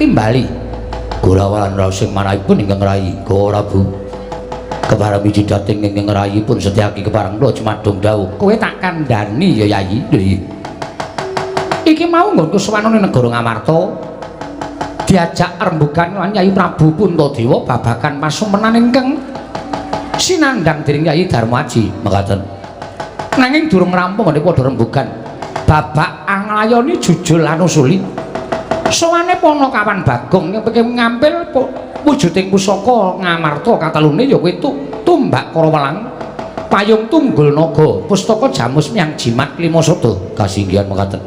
timbali Gurawalan raos sing manahipun ingkang rayi Gawa Prabu kepareng wiji dating ingkang rayipun Setyaki kepareng kula cumadung dawuh kowe tak kandhani ya Yayi iki mau nggonku suwanane negara Ngamarta diajak rembugan lan Yayi Prabu Puntadewa babagan pasumenan ingkang sinandhang dening Yayi Darmaji mekaten nanging durung rampung nek padha rembugan babak anglayoni jujul lan usuli sowane Panakawan Bagong yang ngambil wujuding pusaka Ngamarta katalune ya kuwi tumbak Karawelang payung tunggul naga pustaka Jamus Miang Jimat lima sada kasinggihan mekaten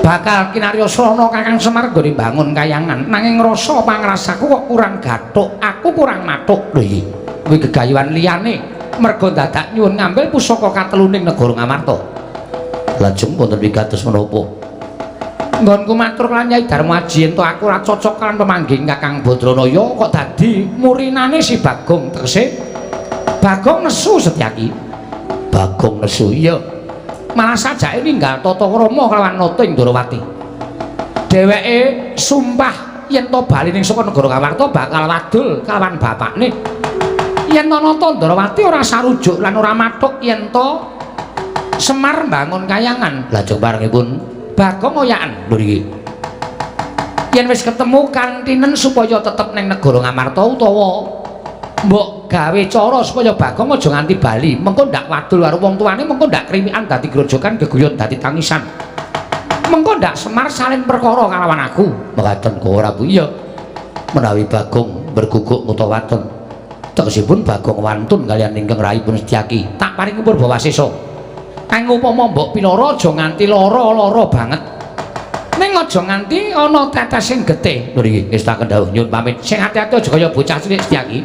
bakal kinaryosa ana Kakang Semar nggone bangun kayangan nanging rasa pangrasaku kok kurang gathuk aku kurang mathuk lho iki kuwi gegayuhan liyane merga dadak nyuwun ngambil pusaka kateluning negara Ngamarta lajeng wonten wigatos menapa nggonku matur lan Nyai Darmaji ento aku ora cocok kan pemanggih Kakang Badranaya kok dadi murinane si Bagong tegese Bagong nesu Setyaki Bagong nesu iya malah sajake ninggal tata krama kelawan Nata Indrawati dheweke sumpah yen to bali ning saka negara Kawarta bakal wadul kalawan bapakne. Yen to nata Ndrawati ora sarujuk lan ora mathuk yen to Semar bangun kayangan. Lajeng barengipun Bagong oyaken lho iki. Yen wis ketemu kantinen supaya tetep ning negara Ngamarta utawa mbok gawe cara supaya Bagong aja nganti bali, mengko ndak wadul karo wong tuane, mengko ndak krimikan dadi grojokan geguyut dadi tangisan. Mengko ndak Semar salin perkara kalawan aku. Mekaten kok ora Bu iya. Menawi Bagong berguguk utawa waton, tegesipun Bagong wantun kaliyan ingkang raipun Setyaki, tak paringi purba wasesa. Kang upama mbok piloro aja nganti lara-lara banget. Ning aja nganti ana tetes sing getih. Lho iki wis tak kendhawuh nyuwun pamit. Sing ati-ati aja kaya bocah cilik Setyaki.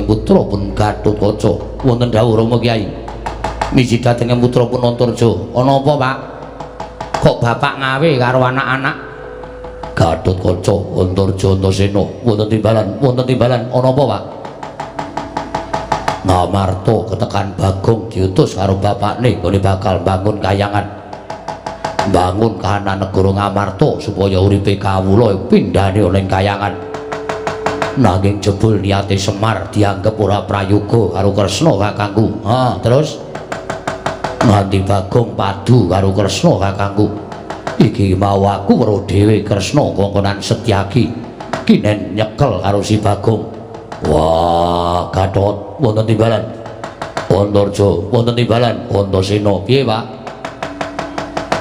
Putra pun Gatotkaca wonten dawuh Rama Kyai miji dhateng putra pun Antarja. Ana apa, Pak? Kok bapak ngawe karo anak-anak? Gatotkaca, Antarja, Antasena wonten timbalan. Ana apa, Pak? Ngamarta ketekan Bagong diutus karo bapakne nggone bakal bangun kayangan. Bangun kahanan negara Ngamarta supaya uripe kawula pindhane ana ing kayangan. Nanging jebul niate Semar dianggep ora prayoga karo Kresna kakangku. Terus nganti Bagong padu karo Kresna kakangku. Iki mau aku weruh dhewe Kresna kongkonan Setyaki kinen nyekel karo si Bagong. Wah, Gatot wonten timbalan. Antarja wonten timbalan. Antasena piye, Pak?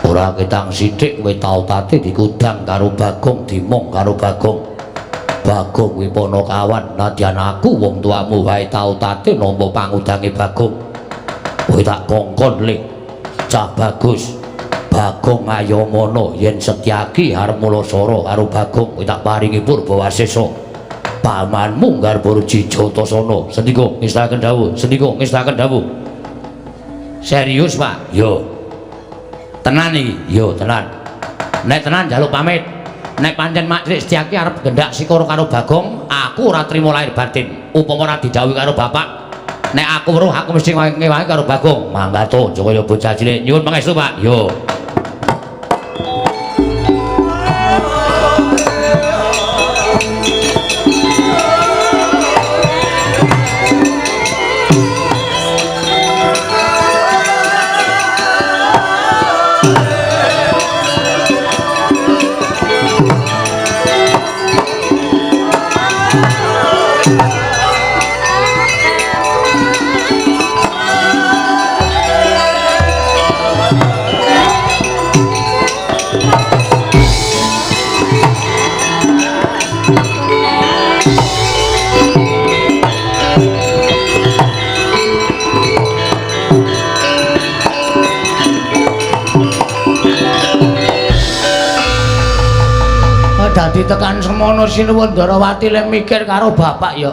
Ora ketang sithik kowe tau tate dikudang karo Bagong, dimong karo Bagong. Bagong kuwi Panakawan, nadyan aku wong tuamu wae tau tate nampa pangudange Bagong. Kowe tak kongkon le. Cah bagus. Bagong ayomana yen Setyaki arep mulasara karo Bagong, kowe tak paringi purba wasesa. Pamanmu Garbarji Jatasana. Sendika ngestaken dawuh. Serius, Pak? Yo. Tenan iki? Yo, tenan. Nek tenan njaluk pamit. Nek pancen Mak Crik Setyaki arep gendak sikara karo Bagong, aku ora trima lahir batin. Upama ora didhawuhi karo bapak, nek aku weruh aku mesti ngewangi karo Bagong. Manggato aja kaya bocah cilik. Nyuwun pangestu, Pak. Yo. Dadi tekan semono Sinuwun Ndrawati le mikir karo bapak ya.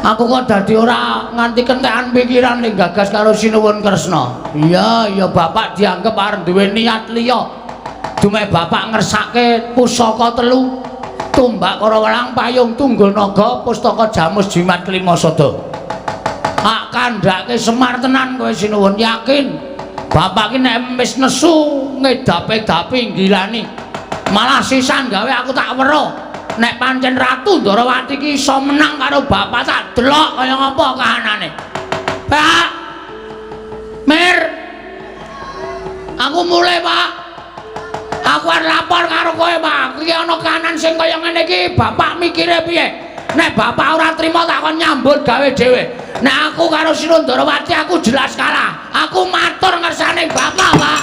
Aku kok dadi ora nganti kentekan pikiran ning gagas karo Sinuwun Kresna. Iya, bapak dianggep arep duwe niat liya. Dume bapak ngersake pusaka 3, Tumbak Kara Welang, Payung Tunggul Naga, Pustaka Jamus Jimat Kelima Sada. Hak kandhake Semar tenan kowe Sinuwun, yakin. Bapak ki nek wis nesu ngedape-dapi nggilani. Malah sisan gawe aku tak weruh nek pancen Ratu Ndrawati ki iso menang karo bapak tak delok kaya ngapa kahanane. Pak, Mir. Aku mulai, Pak. Aku arep lapor karo kowe, Pak. Iki ana kanan sing kaya ngene iki, bapak mikire piye? Nek bapak ora trima tak kon nyambut gawe dhewe. Nek aku karo Sinundrawati aku jelas kalah. Aku matur ngersane bapak, Pak.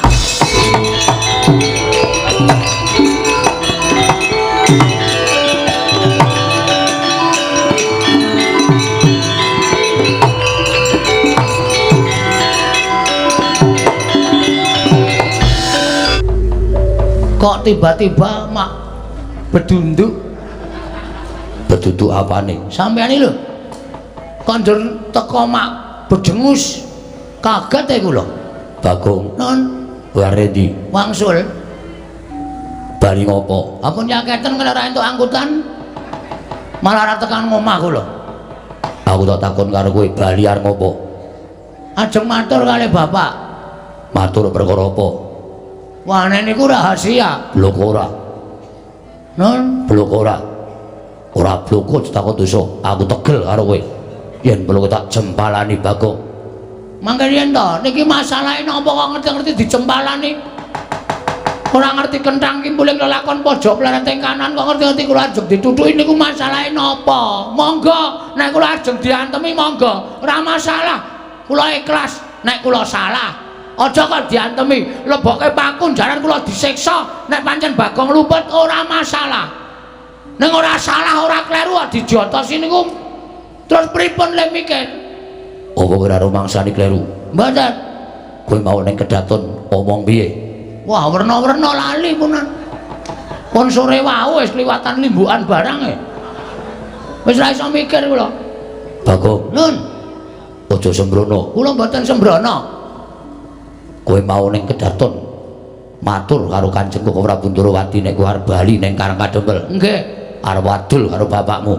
Kok tiba-tiba mak bedunduk apa nih sampean ini lho kondur teko mak bedengus kaget ya kula Bagong non waredi wangsul bali ngopo aku nyaketen kena ra entuk angkutan malah ra tekan ngomah kula aku tak takon karo kowe bali arep ngopo ajeng matur kali bapak matur perkara apa wane niku rahasia blok ora non blok ora bloko takut dosa aku tegel karo kowe yen perlu tak jempalani Bagong mangke yen to niki masalahe napa kok ngerti-ngerti dijempalani ora ngerti kenthang ki muling lelakon pojok plarenteng kanan kok ngerti-ngerti kula ajeng ditutuki niku masalahe napa monggo nek kula ajeng diantemi monggo ora masalah kula ikhlas nek kula salah aja kok diantemi lebokke pakun jaran kula disiksa nek pancen Bagong luput ora masalah ning ora salah ora kleru dijotosi niku terus pripun le mikir apa ora rumangsani kleru mboten kowe mau ning kedaton omong piye wah werna-werna lali punan pun sore wau wis liwatan limbukan barang wis ra iso mikir kula Bagong nun aja sembrono kula mboten sembrono kowe mau ning kedaton matur karo Kanjeng Koko Prabu Ndrawati nek kowe arep bali ning Karangkadempel nggih arep wadul karo bapakmu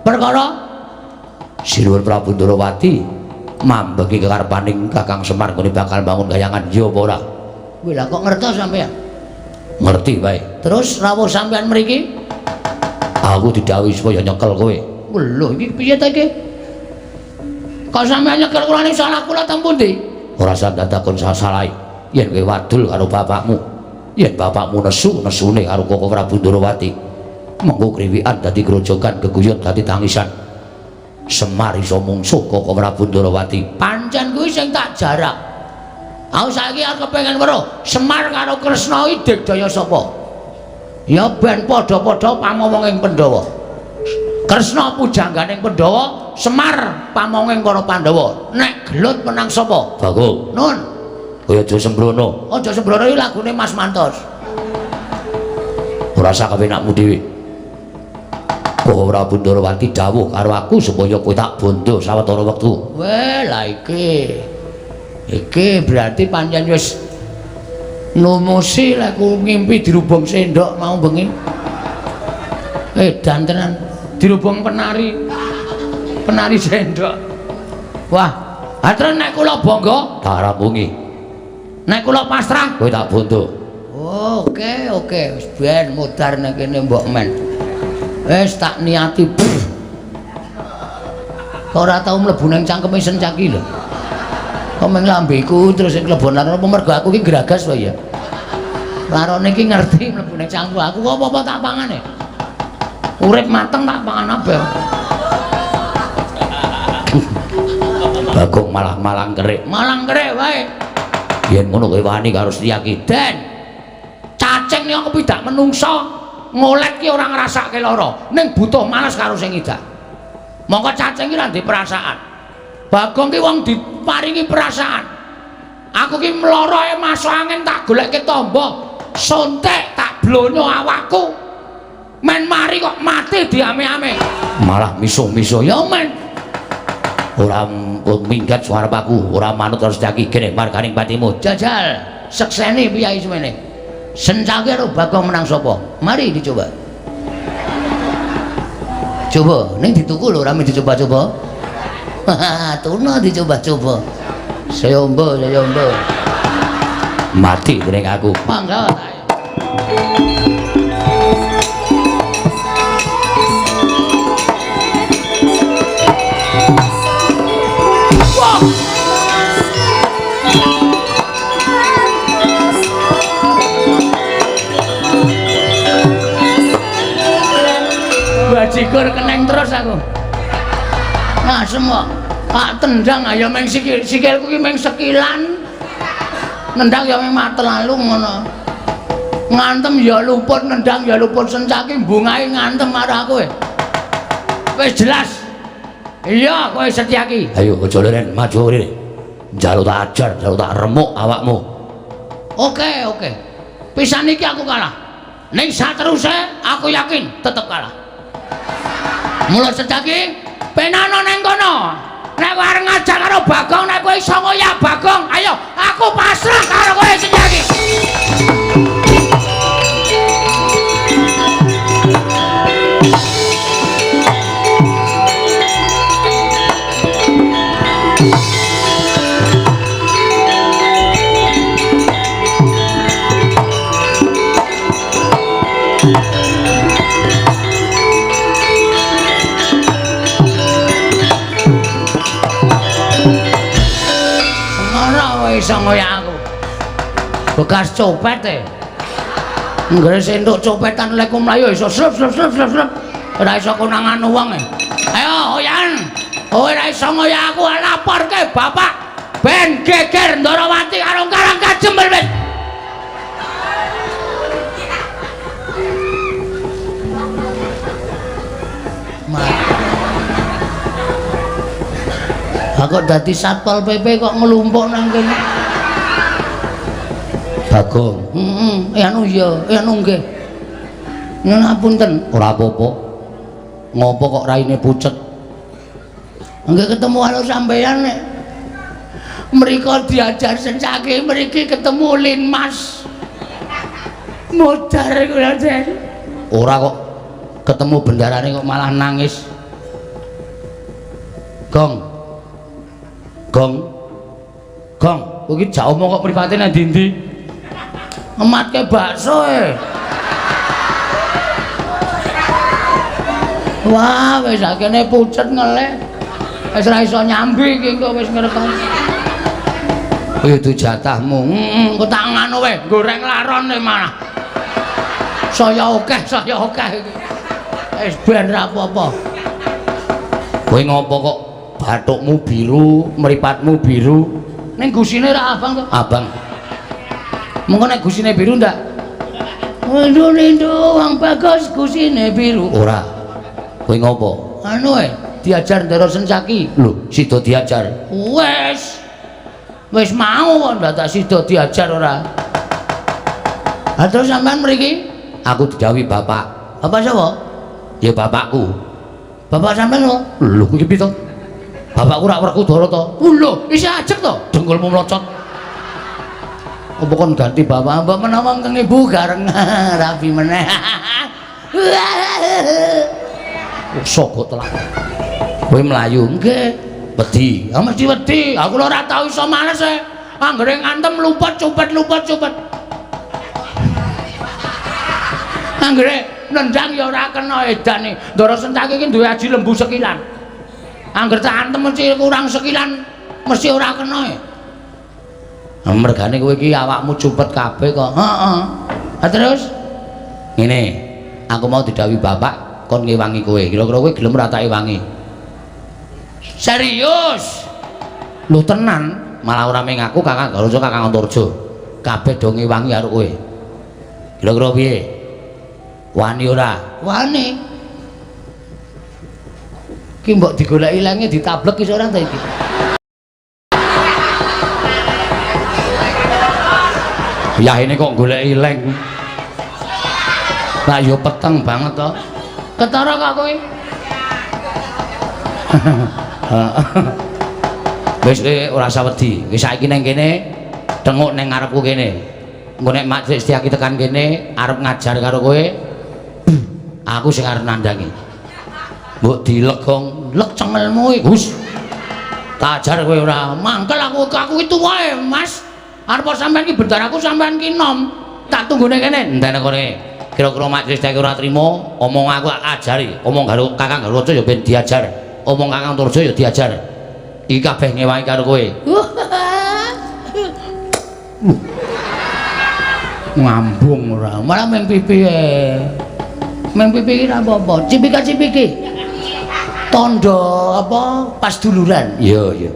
perkara Sinuwun Prabu Ndrawati mambeki kekarepaning Kakang Semar kene bakal bangun gayangan ya apa ora kowe lha kok ngertos sampean ngerti bae terus rawuh sampean mriki aku didhawuhi supaya nyekel kowe lho iki piye ta iki kok sampean nyekel kula ning salah kula teng pundi ora usah takon salah yen kowe wadul karo bapakmu yen bapakmu nesune karo Koko Prabu Ndrawati mengko kriwikan dadi grojogan geguyut dadi tangisan Semar iso mungsuh Koko Prabu Ndrawati pancen kuwi sing tak jarak aku saiki arep kepengin weruh Semar karo Kresna iki digdaya sapa ya ben padha-padha pamomonging Pandhawa Kresna pujangganing Pandhawa Semar pamonging para Pandhawa nek gelut menang sapa Bagong nun kowe aja sembrono iki lagune Mas Mantos ora usah kepenakmu dhewe Koko Prabu Ndrawati dawuh karo aku supaya kowe tak bondo sawetara wektu weh la iki berarti pancen wis numusi lek ngimpi dirubung sendok mau bengi dan tenan dirubung penari sendok wah terus nek kula bangga tak rampungi nek kula pasrah kowe tak bondo oke wis ben mudar nek kene mbok men wis tak niati kok ora tau mlebu ning cangkeme sencaki lho kok meng lambeku terus klebon lan apa mergo aku ki gragas wae ya larone iki ngerti mlebu ning cangku aku kok apa-apa tak pangane urip mateng tak pangan abeh Bagong malang kerik wae yen ngono kowe wani karo Setyaki den cacing nek aku pidak menungso ngolek ki ora ngrasake lara ning butuh males karo sing idak mongko cacing ki ra ndek perasaan Bagong ki wong diparingi perasaan aku ki mloroe masuk angin tak goleke tamba sontek tak blonyo awakku men mari kok mati diame-ame malah misuh-misuh ya men ora minggat suara aku ora manut terus Setyaki kene marganing patimu jajal sekseni piyai semene Sencaki karo Bagong menang sapa mari dicoba ning dituku lho ora dicoba-coba tuna dicoba-coba sayombo mati dening aku mangga likur keneng terus aku. Ngasem kok. Pak tendang ayo meng sikilku ki meng sekilan. Nendang ya meng matel lalu ngono. Ngantem ya luput nendang ya luput sencaki bungae ngantem karo aku. Wis jelas. Iya kowe Setyaki. Ayo aja leren maju rene. Njaluk tak ajar, njaluk tak remuk awakmu. Oke. Pisan iki aku kalah. Ning sateruse aku yakin tetep kalah. Mula Setyaki penano neng kono. Nek kowe arep ngajar karo Bagong, nek kowe iso ngoyak Bagong, ayo aku pasrah karo kowe Setyaki. Iso ngoyak aku bekas copet nggak sendok copetan leku melayu iso slep ora iso konangan uang ayo Hoyan ora iso ngoyak aku lapor ke bapak ben geger Ndorowati karo Karang Kajembel wis aku dadi Satpol PP kok ngelumpuk nang kene. Bagong. Anu nggih. Nyuwun ngapunten. Ora apa-apa. Ngopo kok raine pucet? Nggih ketemu karo sampeyan nek mriko diajar Setyaki mriki ketemu Linmas. Modar kula Den. Ora kok ketemu bendarane kok malah nangis. Gong, kowe iki jak omong kok pripate nang ndi-ndi? Ematke bakso Wah, wis akene pucet ngelek. Wis ora iso nyambi iki kok wis ngrekon. Itu jatahmu. Kok tak ngono wae, goreng laron malah. Saya akeh iki. Wis ben ra apa-apa. Kowe ngopo kok bathukmu biru, mripatmu biru. Ning gusine ra abang to? Abang. Mengko nek gusine biru ndak? Waduh, wong bagus gusine biru. Ora. Kowe ngopo? Anu diajar Ndara Setyaki. Lho, sida diajar. Wis mau kok ndak tak sida diajar ora. Lah terus sampean mriki? Aku didhawuhi bapak. Bapak sapa? Ya bapakku. Bapak sampean lho. Lho kuwi piye to? Bapakku rak Werkudara to. Lho, isih ajeg to dengkulmu mlocot. Apa kon ganti bapak mbak menawa kang ibu gareng rapi meneh. Soko telak. Kowe mlayu nggih. Wedi. Ya mesti wedi. Aku ora tau iso males anggere ngantem luput cupet. Anggere nendang ya ora kena edane. Ndara Setyaki iki duwe aji lembu sekilan. Angger tak antem mesti kurang sekilan mesti ora kena mergane kowe iki awakmu cupet kabeh kok heeh terus ngene aku mau didhawuhi bapak kon ngewangi kowe kira-kira kowe gelem ora tak ewangi serius lho tenan malah ora meng aku Kakang Garuja Kakang Antarja kabeh do ngewangi karo kowe kira-kira piye wani ora wani ki mbok digoleki lenge ditablek iso ora ta iki. Ya ini kok goleki leng. Lah yo peteng banget to. Ketara kok kowe. Wis ora usah wedi. Wis saiki nang kene tenguk nang ngarepku kene. Engko nek Mak Setyaki tekan kene arep ngajar karo kowe. Aku sing arep nandangi. Mbok dilegong lek cengelmu iki Gus tak ajar kowe ora mangkel aku itu wae Mas arep sampean iki bendaraku sampean ki nom tak tunggune kene entene kowe kira-kira Mak Setyaki ora trimo omong aku ajari omong karo Kakang Garuja ya ben diajar omong Kakang Antarja ya diajar iki kabeh ngewangi karo kowe ngambung ora malah meng pipi Meng pipi iki apa-apa. Cipika-cipiki. Tondo apa pas duluran. Iya, iya.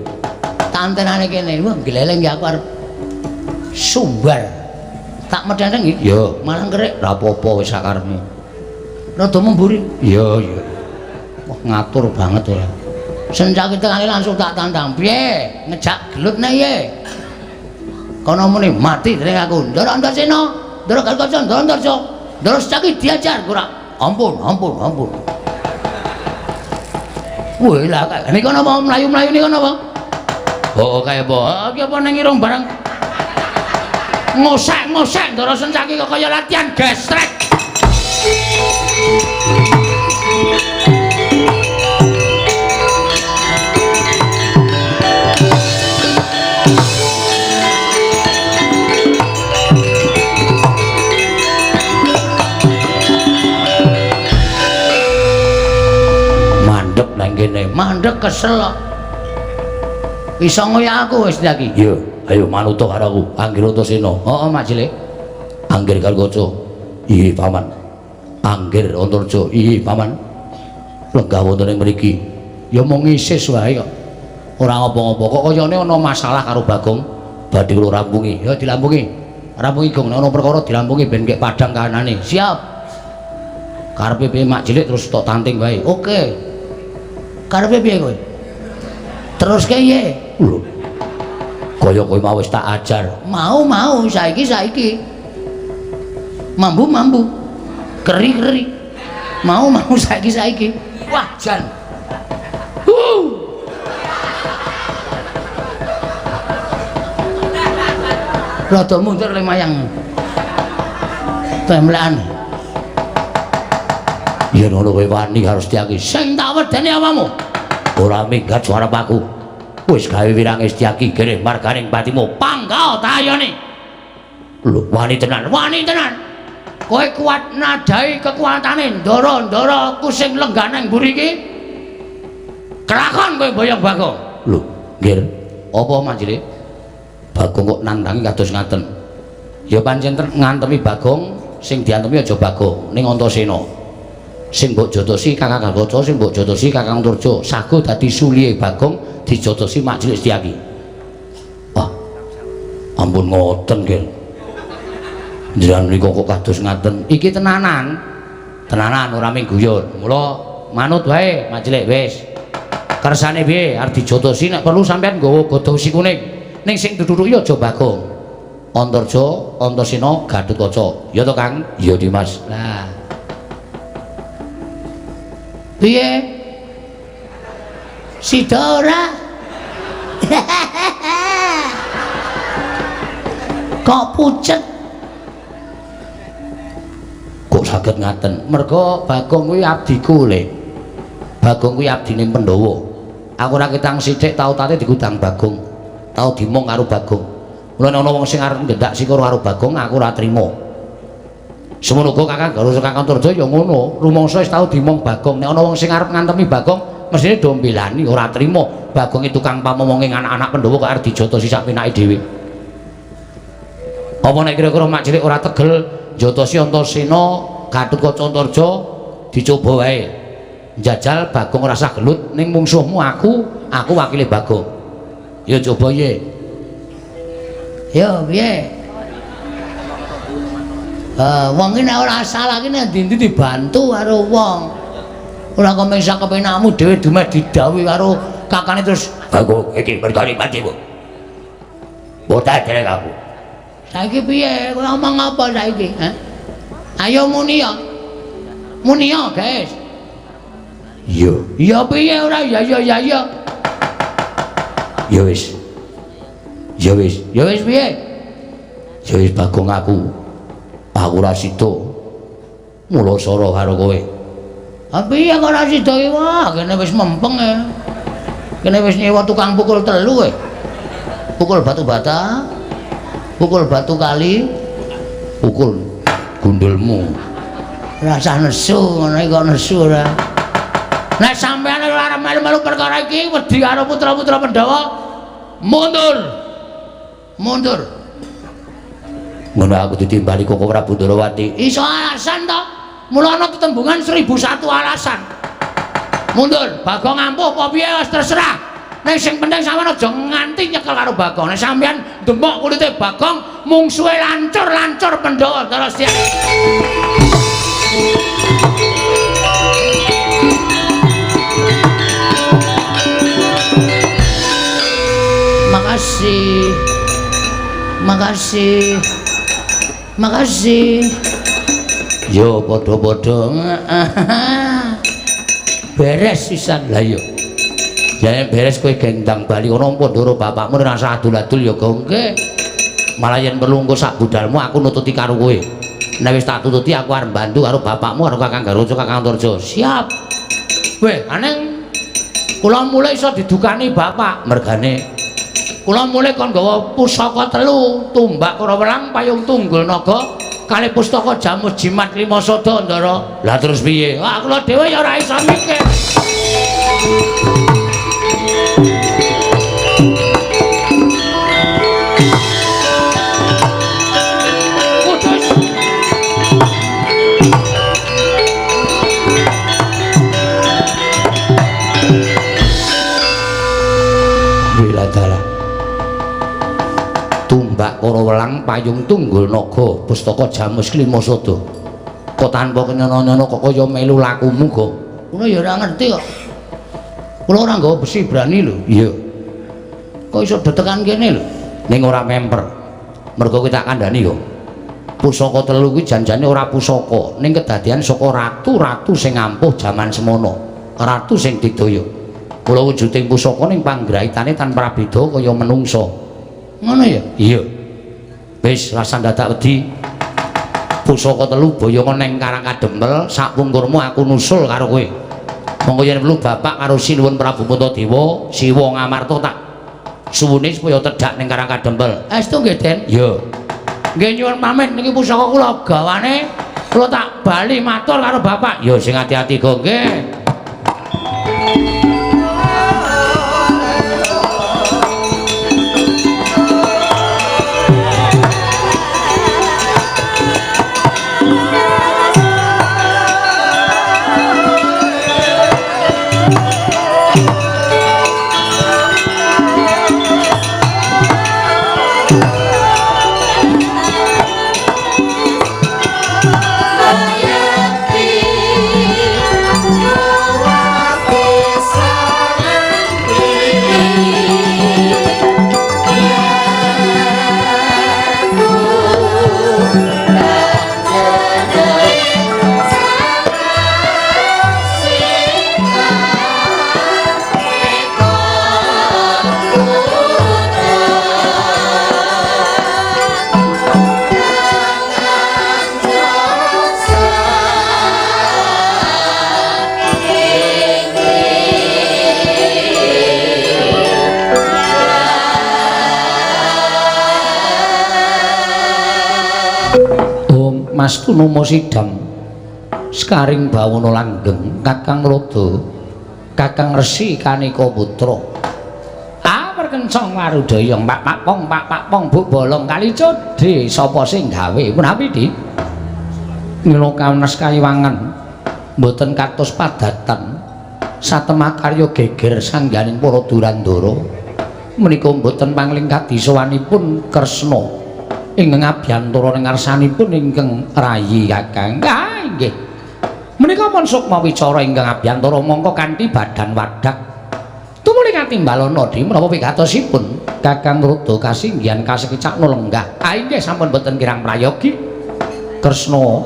Tantenane kene. Wah, gleleng ya aku arep sumbar. Tak medheng iki. Iya. Malah kerik. Ora apa-apa wis sakarepmu. Rada memburi. Iya, iya. Wah, ngatur banget ya. Senjak kita kali langsung tak tantang. Piye? Ngejak gelut nek ye. Kono muni mati dereng aku. Ndara Antasena, Ndara Gargaja, Ndara Antarja. Ndara Secaki diajar ora. Ampun. Wih lah, ini kan apa? Melayu-melayu ini kan apa? Oh, kayak apa? Ini apa yang ngirung barang? Ngosek, Ndara Secaki kok kaya latihan gestrek. Gini, mandek kesel kok. Iso ngoyak aku wis iki. Iya, ayo manuto karo aku. Anggir Antasena. Heeh, Mak Cilik. Anggir Gargaja. Iya, Paman. Anggir Antarja. Iya, Paman. Lenggah wonten ing mriki. Ya mung ngisis wae kok. Ora ngopo-ngopo. Kok kayane ana masalah karo Bagong. Badhe kula rampungi. Ya dilampungi. Rampungi Gong, nek ana perkara dilampungi ben kek padang kahanane. Siap. Karepe piye Mak Cilik terus tok tanting wae. Oke. Karepe piye kowe? Terus piye? Lho. Kaya kowe mau wis tak ajar. Mau saiki. Mambu. Keri. Mau saiki. Wah, jan. Rada mundur le mayang. Temlekan. Yen ngono kowe wani karo Setyaki. Sing tak wedeni awamu. Ora minggat suara aku. Wis gawe wirange Setyaki gere marganing patimu. Panggao tayane. Lho, wani tenan. Kowe kuat nadai kekuatane ndara-ndara ku sing lengganeng mburi iki. Kelakon kowe boyong Bagong. Lho, nggih. Apa Mak Cilik? Bagong kok nandangi kados ngaten. Ya pancen ngantemi Bagong, sing diantemi aja Bagong, ning Antasena. Sing mbok jotosi Kakang Gargaja, sing mbok jotosi Kakang Antarja. Sago dadi sulihe Bagong dijotosi Mak Cilik Setyaki. Ah. Ampun ngoten, nggih. Njenengan niku kok kados ngaten. Iki tenanan ora ming guyon. Mula manut wae Mak Cilik wis. Kersane piye arep dijotosi nek perlu sampean nggawa godhosi kuning. Ning sing duduk ya aja Bagong. Antarja, Antasena, Gatotkaca. Ya to, Kang? Ya, Dimas. Lah. Piye? Sida ora? Kok pucet? Kok saged ngaten? Mergo Bagong kuwi abdiku le. Bagong kuwi abdine Pandhawa. Aku ora ketang sithik tau tate digudang Bagong. Tau dimong karo Bagong. Mulane ana wong sing arep ngendak sikara karo Bagong aku ora trima. Semono uga Kakang Gargaja Kakang Antarja ya ngono. Rumangsa wis tau dimong Bagong. Nek ana wong sing arep ngantemi Bagong, mestine do mbelani ora trima. Bagong iki tukang pamomonging anak-anak Pandhawa kok arep dijotosi sak penake dhewe. Apa nek kira-kira Mak Cilik ora tegel jotosi Antasena, Gatotkaca Antarja dicoba wae. Njajal Bagong ora usah gelut ning mungsuhmu aku wakile Bagong. Ya coba ye. Yo piye? Wong iki nek ora salah iki nek ndi dibantu karo wong. Ora kok mung sak kepenakmu dhewe dumeh didhawuhi karo kakane terus Bagong iki mergane patimu. Boten dereng aku. Saiki piye? Kowe ngomong apa saiki? Ayo muni ya. Muni ya, guys. Iya. Ya piye ora ya. Ya wis. Ya wis piye? Ya wis Bagong aku ora sida mula sara karo kowe. Piye kok ora sida iki wah kene wis mempeng e. Kene wis nyewa tukang pukul 3 e. Pukul batu bata, pukul batu kali, Pukul gundulmu. Rasa nesu ngono iki kok nesu ora. Nek sampeyan ora arep melu-melu perkara iki wedi karo putra-putra Pandhawa, mundur. Ngono aku ditimbali kok ora Bundarawati. Iso alasan to? Mula ana tetembungan 1001 alasan. Mundur, Bagong ampuh apa piye wis terserah. Nek sing penting sampeyan aja nganti nyekel karo Bagong. Nek sampeyan demok kulite Bagong mungsuhe lancur-lancur Pandhawa terus ya. Makasih. Makasih. Makasih. Yo padha-padha. Beres sisan lah yo. Ya beres kowe gendang bali kono Pandoro bapakmu rasa adul-adul ya gongke. Malah yen perlu engko sak budalmu aku nututi karo kowe. Nek wis tak tututi aku arep bantu karo bapakmu karo Kakang Garojo Kakang Antarja. Siap. Weh, aneng kula mulai iso didukani bapak. Mergane Kula mulai kon gawa pusaka 3, tumbak Kurawelang, payung tunggul naga, kalih pustaka jamus jimat 5 sada Ndara. lah terus piye? Wah, kula dhewe ya ora iso mikir. Kudus. Wiladara tumbak Kurawelang payung tunggul naga pustaka jamus 5 sada. Kok tanpa kenyono-nyono kok kaya melu lakumu kok. Kula ya ora ngerti kok. Kula ora nggawa besi brani lho. Iya. Kok iso detekan kene lho. Ning ora memper. Mergo kowe tak kandhani kok. Pusaka 3 kuwi janjane ora pusaka, ning kedadian saka ratu-ratu sing ampuh jaman semono. Ratu sing didaya. Kula wujuding pusaka ning panggraitane tanpa beda kaya menungso. Ngono ya? Iya. Wis rasan dadak wedi. Pusaka 3 boyongan ning Karang Kadempel, sak pungkurmu aku nusul karo kowe. Monggo yen perlu bapak karo Sinuwun Prabu Puntadewa, Siwa Ngamarta tak suwune supaya tedhak ning Karang Kadempel. Estu nggih, Den? Iya. Nggih nyuwun pamit niki pusaka kula gawane kula tak bali matur karo bapak. Ya sing ati-ati kok nggih. Mastu Nomo Sidam Skaring Bawono Langgeng Kakang Rodo Kakang Resi Kanika Putra Perkencong Warudaya Pak Pong Bu Bolong Kali Codhe sapa sing gawe menawi di Mila kawenes kayiwangan mboten katos padatan satemah karya geger sangganing para Durandara menika mboten panglingkat disowanipun Kresna ingkang abiyantara ning ngarsanipun ingkang rayi Kakang. Ah nggih. Menika pun sukma wicara ingkang abiyantara mongko kanthi badan wadak. Tumuli katimbalana di menapa wigatosipun Kakang Rodo kasinggihan kasekicakna lenggah. Ah nggih sampun boten kirang prayogi. Kresna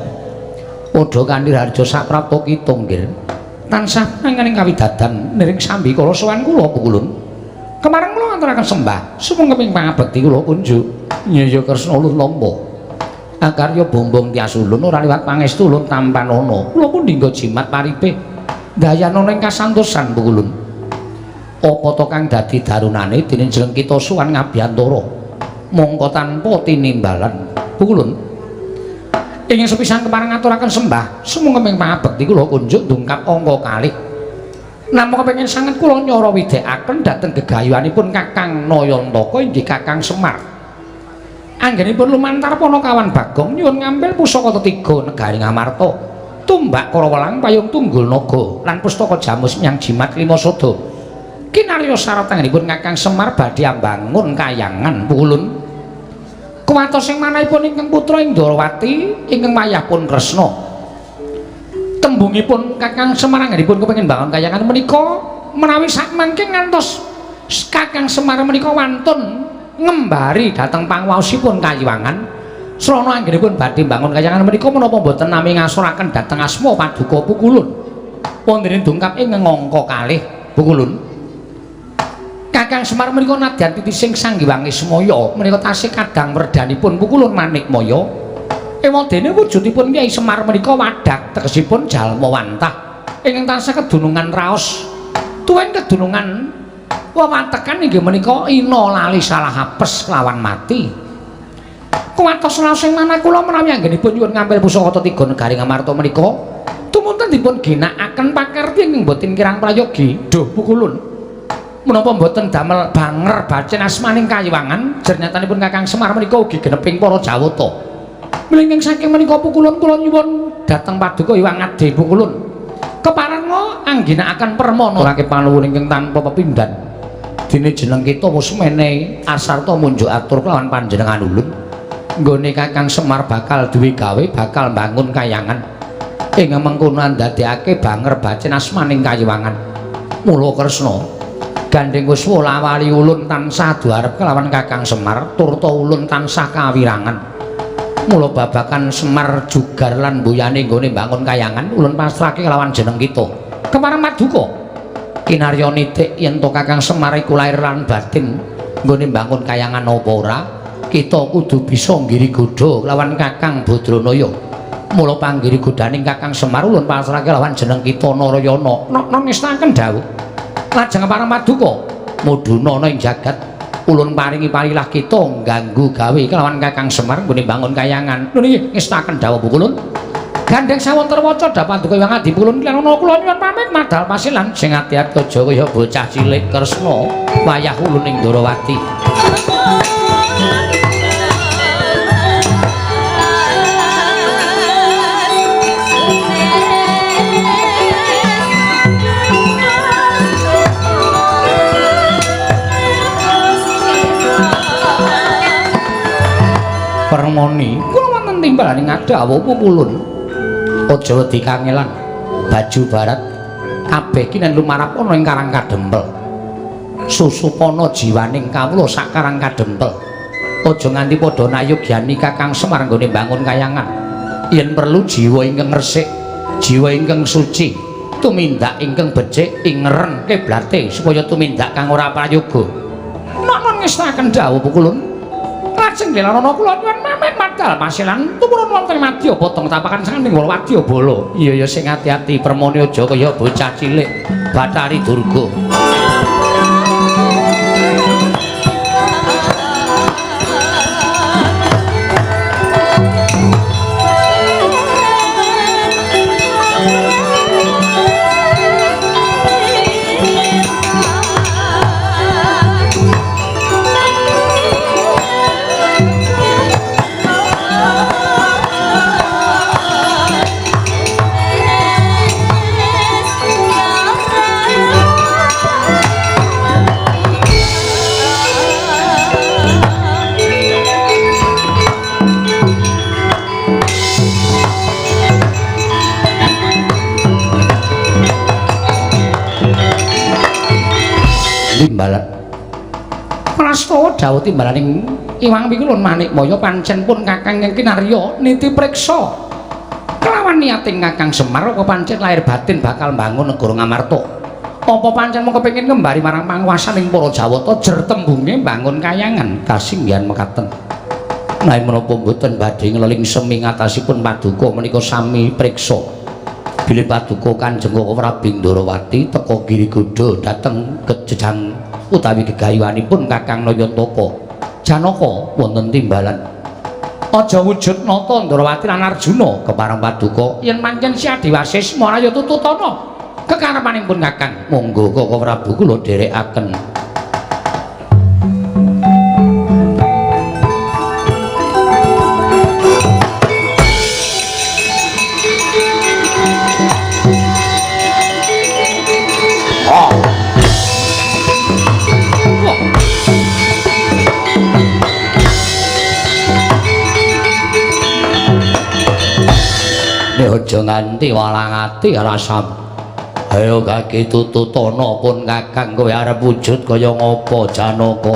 padha kanthi harja saprapta kita nggih. Tansah nanging kawidadan niring sambi kala sowan kula pukulun. Kemarin kula ngaturaken sembah sumangga ping pangabekti kula kunjuk. Nyaya Kresna ulun lampa. Akarya bombong tias ulun ora liwat pangestu ulun tampan ana. Kula pun dinggo jimat paripe dayana ning kasantosan pukulun. Apa to kang dadi darunane dening jeneng kita suwan ngabiyantara mongko tanpa tinimbalan pukulun. Ingin sepisan kepareng ngaturaken sembah sumangga ping pangabekti kula kunjuk ndungkap angka kalih. Namung kepengin sanget kula nyara widhekaken dhateng gegayuhanipun Kakang Nayantaka inggih Kakang Semar. Anggenipun lumantar Panakawan Bagong nyuwun ngambil pusaka 3 Negaring Amarta. tumbak Karawelang payung tunggul naga lan pustaka jamus nyang jimat lima sada kinarya saratanipun Kakang Semar badhe ambangun kayangan pukulun kuwatos sing manahipun ingkang putra Indrawati ingkang mayahpun Kresna tembungipun Kakang Semar anggenipun kepengin bangun kayangan menika menawi sakmangke ngantos Kakang Semar menika wantun ngembari dhateng panguwasipun Kayiwangan srana anggenipun badhe bangun kayangan menika menapa boten nami ngasuraken dhateng asma Paduka Pukulun wonten dungkap ing ngangka kalih Pukulun Kakang Semar menika nadyan titising Sanghyang Ismaya menika tasih kadang werdanipun Pukulun Manikmaya ewadene wujudipun Kyai Semar menika wadak tegesipun jalma wantah ingkang tansah kedunungan raos tuwin kedunungan wawatekan inggih menika ina lali salah apes kelawan mati kuwatos raos sing manah kula menawi anggenipun nyuwun ngampil pusaka tiga negari Ngamarta menika tumunten dipun ginakaken pakarti ing boten kirang prayogi duh Pukulun menapa boten damel banger bacen asmaning Kayiwangan jernyatanipun Kakang Semar menika ugi geneping para Jawata mlingking saking menika Pukulun kula nyuwun dhateng Paduka Hyang Ade Pukulun keparenga angginakaken permana rake panuwun ingkang tanpa pepindhan dene jeneng kita wis menehi asarta munjuk atur kelawan panjenengan ulun nggone Kakang Semar bakal duwe gawe bakal mbangun kayangan ing mengkono ndadekake banger bacen asmaning Kayiwangan mula Kresna gandeng wis wali ulun tansah duarep kelawan Kakang Semar turta ulun tansah kawirangan mula babakan Semar jugar lan mbuyane nggone mbangun kayangan ulun pasrahke kelawan jeneng kita kemareng Paduka kinarya nitik yen to Kakang Semar iku lair lan batin nggone mbangun kayangan apa ora kita kudu bisa nggiri-godha lawan Kakang Badranaya mula panggiri-godaning Kakang Semar ulun pasrahke lawan jeneng kita Narayana ngestaken dawuh lajeng parang Paduka mudhuna ana ing jagat ulun paringi parilah kita ngganggu gawe kelawan Kakang Semar nggone bangun kayangan lho niki ngestaken dawuh Pukulun gandeng sawonten waca dapat Paduka Hyang Adi Pukulun lan ana kula nyuwun pamit madhal pasilan sing ati-ati aja kaya bocah cilik Kresna wayah ulun ing Ndrawati permoni kula wonten timbalaning adawuh Pukulun aja wedi kangelan baju barat kabeh ki nek lumarap ana ing Karang Kadempel susupana jiwaning kawula sak Karang Kadempel aja nganti padha nayogyani Kakang Semar nggone bangun kayangan yen perlu jiwa ingkang resik jiwa ingkang suci tumindak ingkang becik ingeren kiblate supaya tumindak kang ora prayoga nek ngestaken dawuh Pukulun lajeng dilarana kula nyuwun pamit madhal pasilan tumurun wonten madya potong tapakan saking Wadyabala iya ya sing ati-ati permoni aja kaya bocah cilik Bathari Durga timbalan prastawa dawuh timbalaning Iwang Pikulun Manikmaya pancen pun Kakang ing kinarya niti priksa kelawan niating Kakang Semar apa pancen lahir batin bakal mbangun negara Ngamarta apa pancen mung kepengin ngembari marang panguwasaning para Jawata jer tembunge mbangun kayangan kasinggihan mekaten nae menapa mboten badhe ngleling semi ngatasipun Paduka menika sami priksa bilih Paduka Kanjeng Prabu Ndrawati teka Girigoda dhateng kejejang utawi gegayuhanipun Kakang Nayantaka Janaka wonten timbalan aja wujud nata Ndrawati lan Arjuna kepareng Paduka yen pancen Si Adiwasis maraya tututana kekarepanipun Kakang monggo Kaka Prabu kula dherekaken aja nganti walang ati rasam. Ayo kaki tututana pun Kakang kowe arep wujud kaya ngapa Janaka?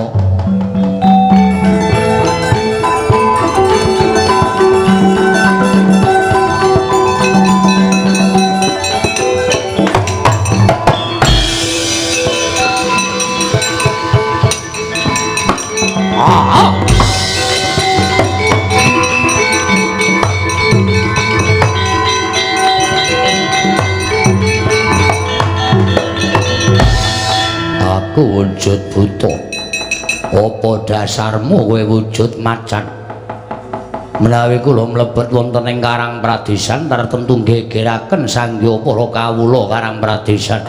Aku wujud buta. Apa dasarmu kowe wujud macan? Menawi kula mlebet wonten ing Karang Pradesan tartemtu gegeraken sangya para kawula Karang Pradesan.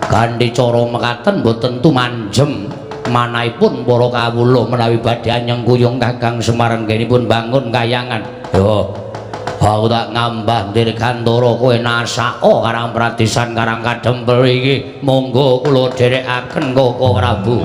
Kanthi cara mekaten boten tumanjem manahipun para kawula menawi badhe nyengkuyung Kakang Semar anggenipun bangun kayangan. Yo, aku tak ngambah Dirgantara kowe nasaka Karang Pradesan Karang Kadempel iki. Monggo kula dherekaken Koko Prabu.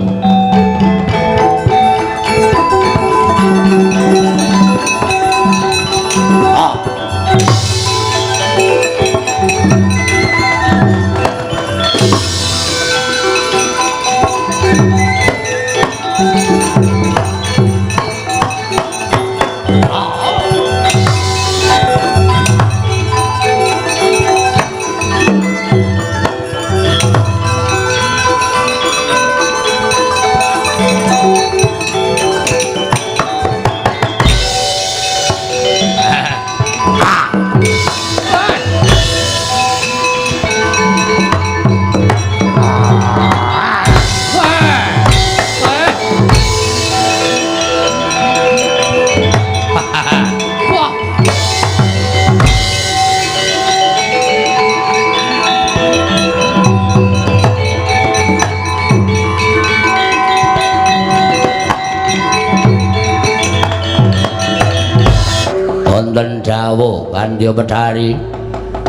Wonten dawuh Pandya Bedhari.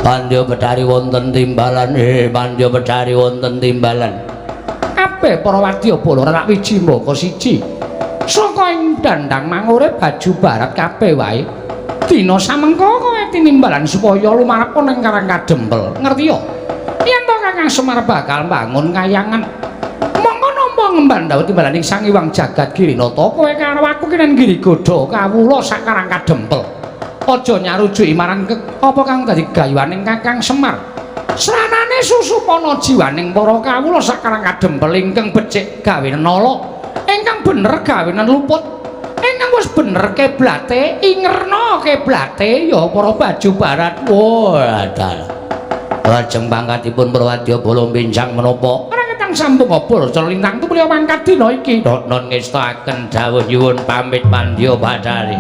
Pandya Bedhari wonten timbalan. Pandya Bedhari wonten timbalan. Kabeh para wadyabala rak wiji mbaka siji. Saka ing dandang mangurip baju barat kabeh wae. Dina samengko kowe tinimbalan supaya lumarep ning Karang Kadempel. Ngerti ya? Yen to Kakang Semar bakal bangun kayangan. Mongko nampa ngemban dawuh timbalan ing Sang Hyang Jagat Girinata kowe karo aku kenen Girigoda kawula sak Karang Kadempel. Aja nyarujuki marang apa kang dadi gayuhaning Kakang Semar. Sranane susupana jiwaning para kawula sak Karang Kadempel ingkang becik gawenen nala, ingkang bener gawenen luput, ingkang wis bener kiblate, ingerna kiblate ya para baju barat. Wadah. Lajeng pangkatipun para wadyabala benjang menapa? Raketang sambung apa celintang tu beliau mangkat dina iki. Non ngestaken dawuh nyuwun pamit Pandya Bedhari.